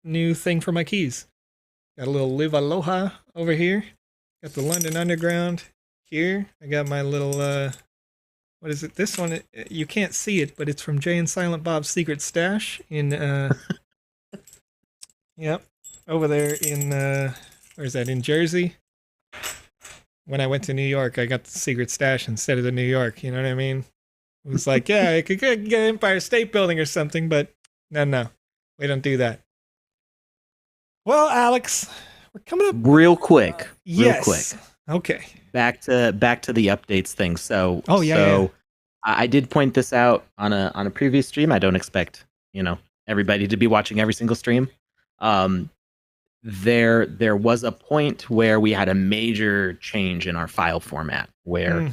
new thing for my keys. Got a little Live Aloha over here. Got the London Underground here. I got my little what is it? This one, you can't see it, but it's from Jay and Silent Bob's Secret Stash in yep, over there in where's that, in Jersey? When I went to New York, I got the Secret Stash instead of the New York, you know what I mean? It was like, yeah, I could get Empire State Building or something, but no, we don't do that. Well, Alex, we're coming up real quick. Okay. Back to the updates thing. So yeah. I did point this out on a previous stream. I don't expect everybody to be watching every single stream. there was a point where we had a major change in our file format where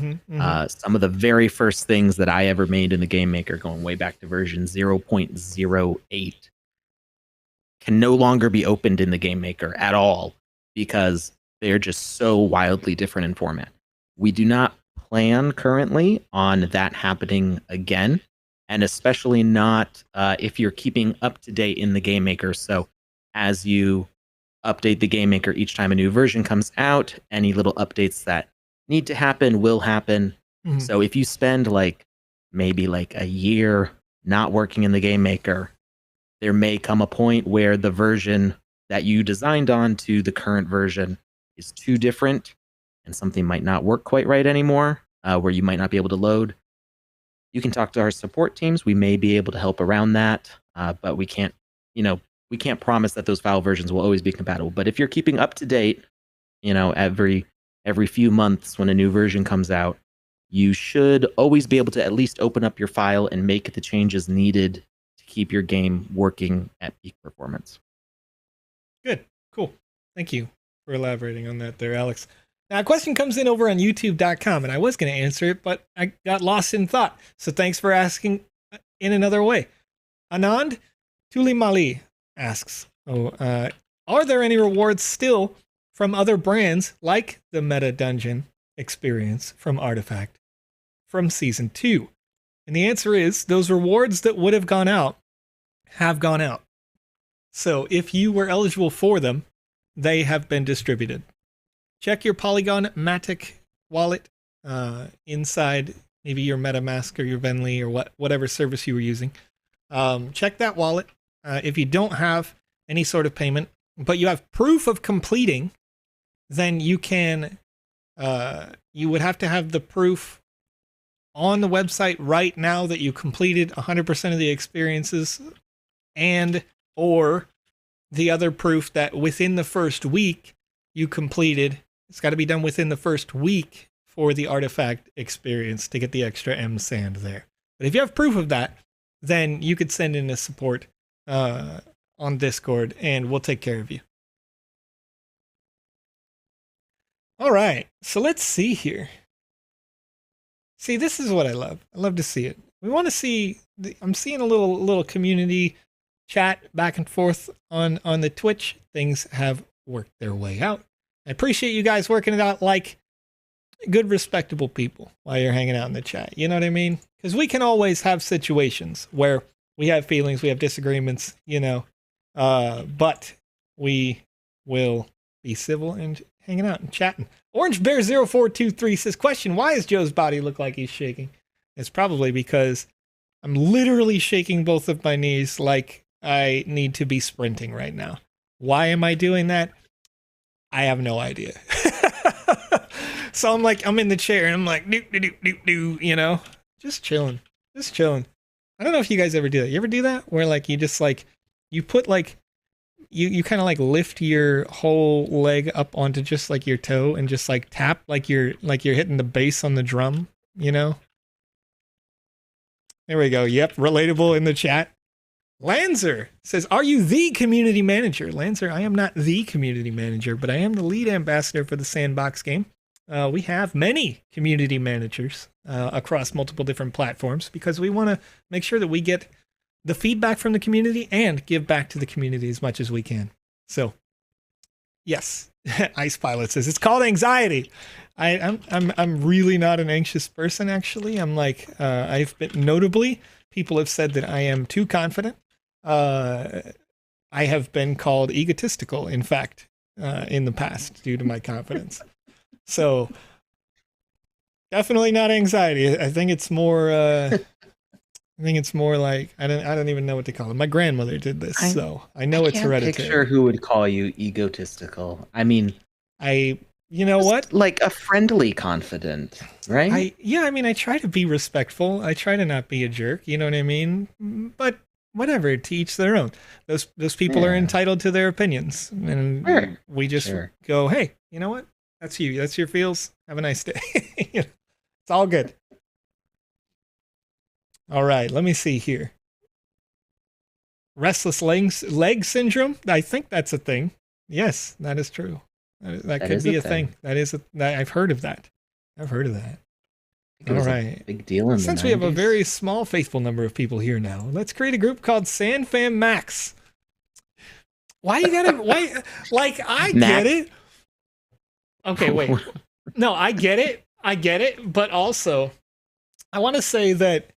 some of the very first things that I ever made in the Game Maker, going way back to version 0.08, can no longer be opened in the Game Maker at all because they're just so wildly different in format. We do not plan currently on that happening again, and especially not if you're keeping up to date in the Game Maker. So as you update the Game Maker each time a new version comes out, any little updates that need to happen will happen. So if you spend maybe a year not working in the Game Maker, there may come a point where the version that you designed on to the current version is too different and something might not work quite right anymore, where you might not be able to load. You can talk to our support teams. We may be able to help around that, but we can't promise that those file versions will always be compatible. But if you're keeping up to date, every few months when a new version comes out, you should always be able to at least open up your file and make the changes needed to keep your game working at peak performance. Good. Cool. Thank you for elaborating on that there, Alex. Now, a question comes in over on youtube.com, and I was going to answer it, but I got lost in thought. So thanks for asking in another way. Anand Tulimali asks, are there any rewards still from other brands like the Meta Dungeon experience from Artifact from Season 2? And the answer is those rewards that would have gone out have gone out. So if you were eligible for them, they have been distributed. Check your Polygon Matic wallet inside maybe your MetaMask or your Venly or whatever service you were using. Check that wallet. If you don't have any sort of payment, but you have proof of completing, then you can, you would have to have the proof on the website right now that you completed 100% of the experiences, and or the other proof that within the first week you completed. It's got to be done within the first week for the Artifact experience to get the extra M sand there. But if you have proof of that, then you could send in a support on Discord and we'll take care of you. All right, so let's see here. See, this is what I love. I love to see it. We want to see, I'm seeing a little community chat back and forth on the Twitch. Things have worked their way out. I appreciate you guys working it out like good, respectable people while you're hanging out in the chat. You know what I mean? Because we can always have situations where we have feelings, we have disagreements, but we will be civil and hanging out and chatting. Orange Bear 0423 says, question, why does Joe's body look like he's shaking? It's probably because I'm literally shaking both of my knees like I need to be sprinting right now. Why am I doing that? I have no idea. So I'm in the chair and I'm like, do, just chilling. I don't know if you guys ever do that. You ever do that? Where you just you put you kind of lift your whole leg up onto just your toe and just tap like you're hitting the bass on the drum, There we go. Yep, relatable in the chat. Lanzer says, are you the community manager? Lanzer, I am not the community manager, but I am the lead ambassador for the Sandbox game. We have many community managers across multiple different platforms because we want to make sure that we get the feedback from the community and give back to the community as much as we can. So, yes, Ice Pilot says, it's called anxiety. I'm really not an anxious person, actually. I'm I've been, notably, people have said that I am too confident. I have been called egotistical, in fact, in the past due to my confidence. So definitely not anxiety. I think it's more. I don't even know what to call it. My grandmother did this, so I know it's hereditary. Picture who would call you egotistical. I mean, you know what? Like a friendly confident, right? I try to be respectful. I try to not be a jerk. You know what I mean? But whatever, to each their own. Those people are entitled to their opinions, and we just go, hey, you know what? That's you. That's your feels. Have a nice day. It's all good. All right, let me see here. Restless leg syndrome. I think that's a thing. Yes, that is true. That That could is a be a thing. thing. I've heard of that. I've heard of that. I think it All was a right. big deal in the Since we have a 90s. very small, faithful number of people here now, let's create a group called SanFam Max. Why you gotta, why, like, I Max. get it. Okay, wait. No, I get it. But also, I want to say that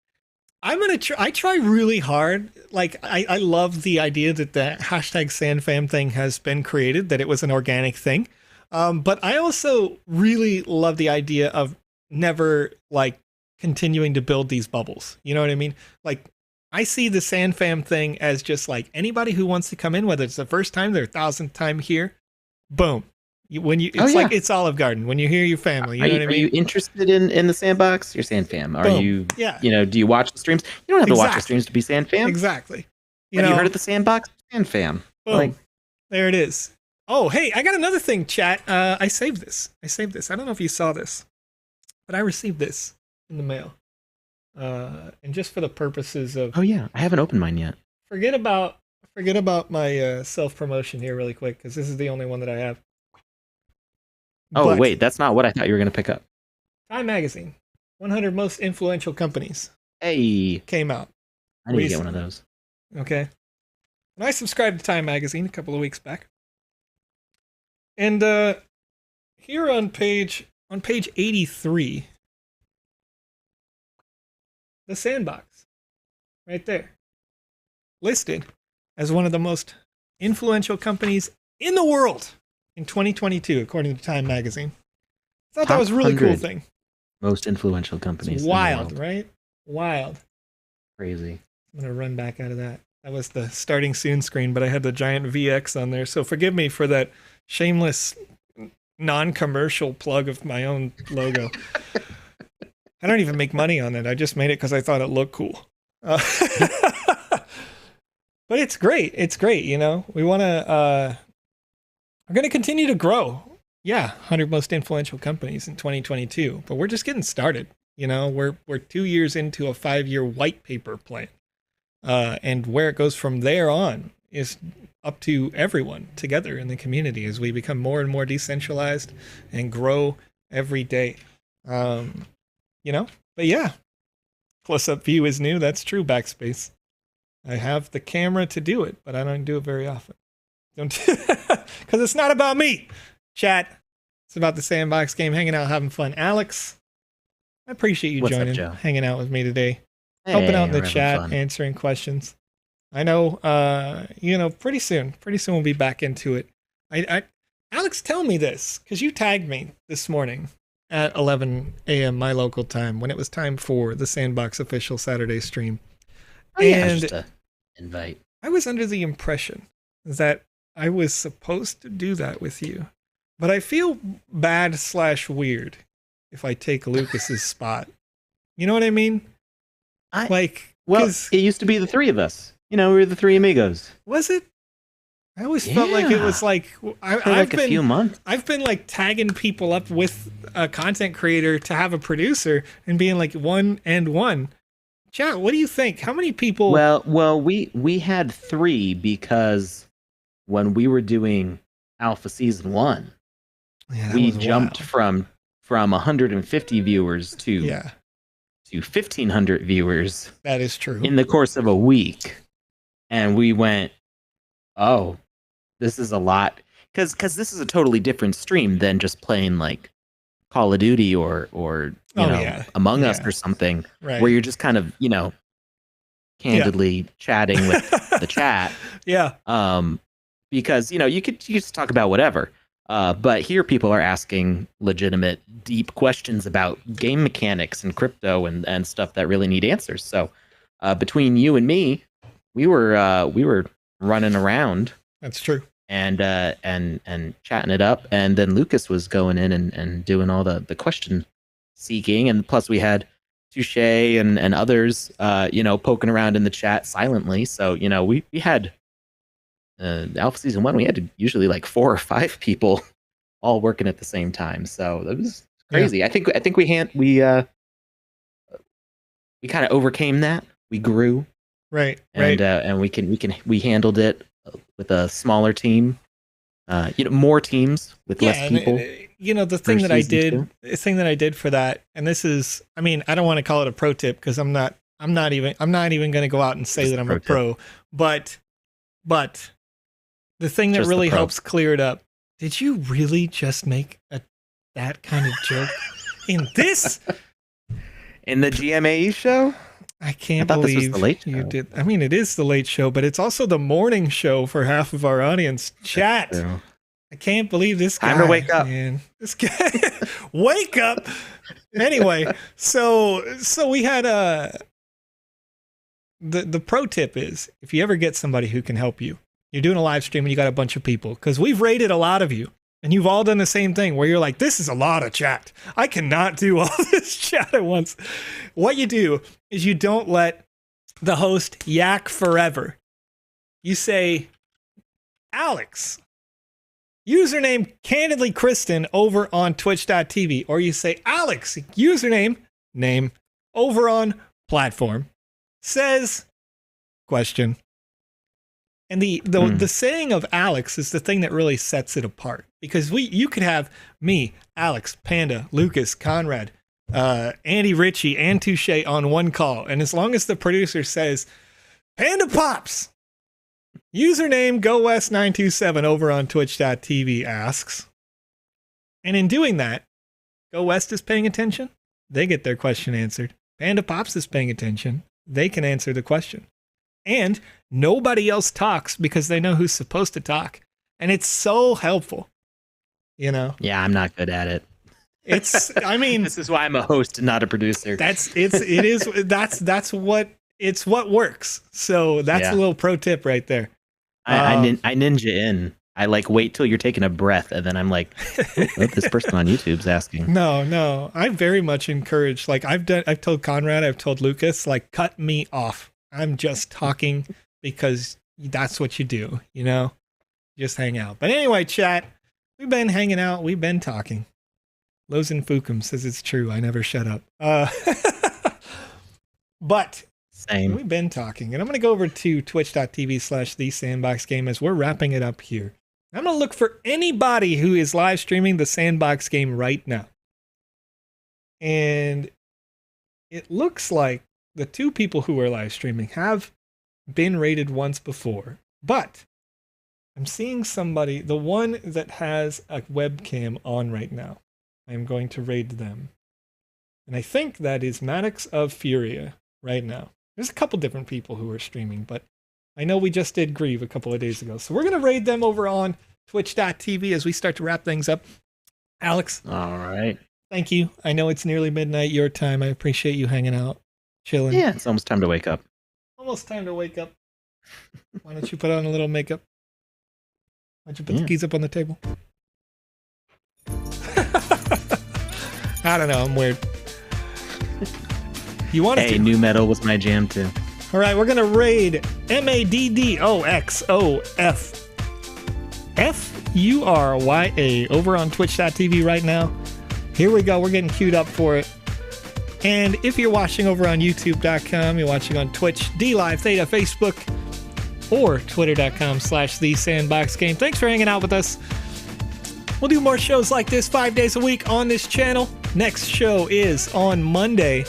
I try really hard. Like, I love the idea that the hashtag SanFam thing has been created, that it was an organic thing. But I also really love the idea of never, like, continuing to build these bubbles. You know what I mean? Like, I see the SanFam thing as just like anybody who wants to come in, whether it's the first time, their 1,000th time here, boom. It's like it's Olive Garden. When you hear your family, you know what I mean? Are you interested in the sandbox? You're SandFam. Are Boom. you? Yeah. You know, do you watch the streams? You don't have to watch the streams to be SandFam. Exactly. You heard of the sandbox? SandFam. Boom. Like, there it is. Oh, hey, I got another thing, chat. I saved this. I don't know if you saw this, but I received this in the mail. And just for the purposes of, oh yeah, I haven't opened mine yet. Forget about my self promotion here, really quick, because this is the only one that I have. Oh wait, that's not what I thought you were going to pick up. Time Magazine, 100 Most Influential Companies. Hey, came out. I need to get one of those. Okay. And I subscribed to Time Magazine a couple of weeks back. And here on page 83, the Sandbox, right there, listed as one of the most influential companies in the world in 2022, according to Time Magazine. I thought that was a really cool thing. Most influential companies. It's wild, right? Wild. Crazy. I'm going to run back out of that. That was the starting soon screen, but I had the giant VX on there. So forgive me for that shameless non-commercial plug of my own logo. I don't even make money on it. I just made it because I thought it looked cool. But it's great. It's great. You know, we want to, we're going to continue to grow. Yeah. 100 most influential companies in 2022, but we're just getting started. You know, we're 2 years into a 5-year white paper plan. And where it goes from there on is up to everyone together in the community as we become more and more decentralized and grow every day. You know, but yeah, close-up view is new. That's true. Backspace. I have the camera to do it, but I don't do it very often. Don't, because it's not about me. Chat. It's about the Sandbox game, hanging out, having fun. Alex, I appreciate you joining, hanging out with me today, helping out in the chat, answering questions. I know, you know, pretty soon we'll be back into it. Alex, tell me this, because you tagged me this morning at 11 a.m. my local time when it was time for the Sandbox official Saturday stream. Oh, yeah, just an invite. I was under the impression that I was supposed to do that with you, but I feel bad/weird if I take Lucas's spot. You know what I mean? Well, it used to be the three of us. You know, we were the three amigos. Was it? I always felt like it was like I've been a few months. I've been like tagging people up with a content creator to have a producer and being like 1 and 1. Chat, what do you think? How many people? Well, we had 3 because when we were doing Alpha Season 1, we jumped from 150 viewers to 1,500 viewers. That is true. In the course of a week, and we went, oh, this is a lot, because this is a totally different stream than just playing like Call of Duty or you know Among Us or something, where you're just kind of, you know, candidly chatting with the chat. Yeah. Because you know you could just talk about whatever. But here people are asking legitimate, deep questions about game mechanics and crypto and stuff that really need answers. So between you and me, we were running around. That's true. And chatting it up, and then Lucas was going in and doing all the question seeking, and plus we had Touche and others, you know, poking around in the chat silently. So you know we had Alpha Season 1, we had usually like 4 or 5 people all working at the same time. So that was crazy. Yeah. I think we kind of overcame that. We grew. Right. And we handled it with a smaller team. more teams with less people. The thing that I did for that, and this is, I mean, I don't want to call it a pro tip because I'm not even going to go out and say that I'm a pro, but the thing that really helps clear it up. Did you really just make that kind of joke in this? In the GMAE show? I can't believe you did. I mean, it is the late show, but it's also the morning show for half of our audience. Chat. I can't believe this guy. Time to wake up. Man. This guy. Wake up. Anyway, so we had the pro tip is if you ever get somebody who can help you, you're doing a live stream and you got a bunch of people, because we've rated a lot of you. And you've all done the same thing where you're like, this is a lot of chat. I cannot do all this chat at once. What you do is you don't let the host yak forever. You say, Alex, username Candidly Kristen over on twitch.tv. Or you say, Alex, username, name, over on platform, says, question. And the saying of Alex is the thing that really sets it apart, because you could have me, Alex, Panda, Lucas, Conrad, Andy Ritchie, and Touche on one call. And as long as the producer says, PandaPops, username GoWest927 over on twitch.tv asks. And in doing that, GoWest is paying attention. They get their question answered. PandaPops is paying attention. They can answer the question. And nobody else talks because they know who's supposed to talk. And it's so helpful, Yeah, I'm not good at it. I mean, this is why I'm a host, not a producer. That's what works. So that's a little pro tip right there. I ninja in. I wait till you're taking a breath, and then I'm like, what this person on YouTube's asking. No. I very much encourage, I've told Conrad, I've told Lucas, cut me off. I'm just talking because that's what you do, just hang out. But anyway, chat, we've been hanging out. We've been talking. Lozen Fukum says it's true. I never shut up. But same. We've been talking, and I'm going to go over to twitch.tv/thesandboxgame as we're wrapping it up here. I'm going to look for anybody who is live streaming the Sandbox game right now. And it looks like the two people who are live streaming have been rated once before, but I'm seeing somebody, the one that has a webcam on right now. I'm going to raid them. And I think that is Maddox of Furia right now. There's a couple different people who are streaming, but I know we just did Grieve a couple of days ago. So we're going to raid them over on twitch.tv as we start to wrap things up. Alex. All right. Thank you. I know it's nearly midnight your time. I appreciate you hanging out. Chilling. Yeah, it's almost time to wake up. Almost time to wake up. Why don't you put on a little makeup? Why don't you put the keys up on the table? I don't know. I'm weird. You want to? New metal was my jam too. All right, we're gonna raid MADDOXOFFURYA over on Twitch.tv right now. Here we go. We're getting queued up for it. And if you're watching over on YouTube.com, you're watching on Twitch, DLive, Theta, Facebook, or Twitter.com/thesandboxgame. Thanks for hanging out with us. We'll do more shows like this 5 days a week on this channel. Next show is on Monday.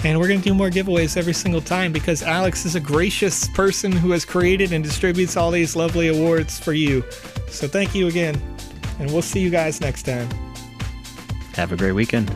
And we're going to do more giveaways every single time because Alex is a gracious person who has created and distributes all these lovely awards for you. So thank you again. And we'll see you guys next time. Have a great weekend.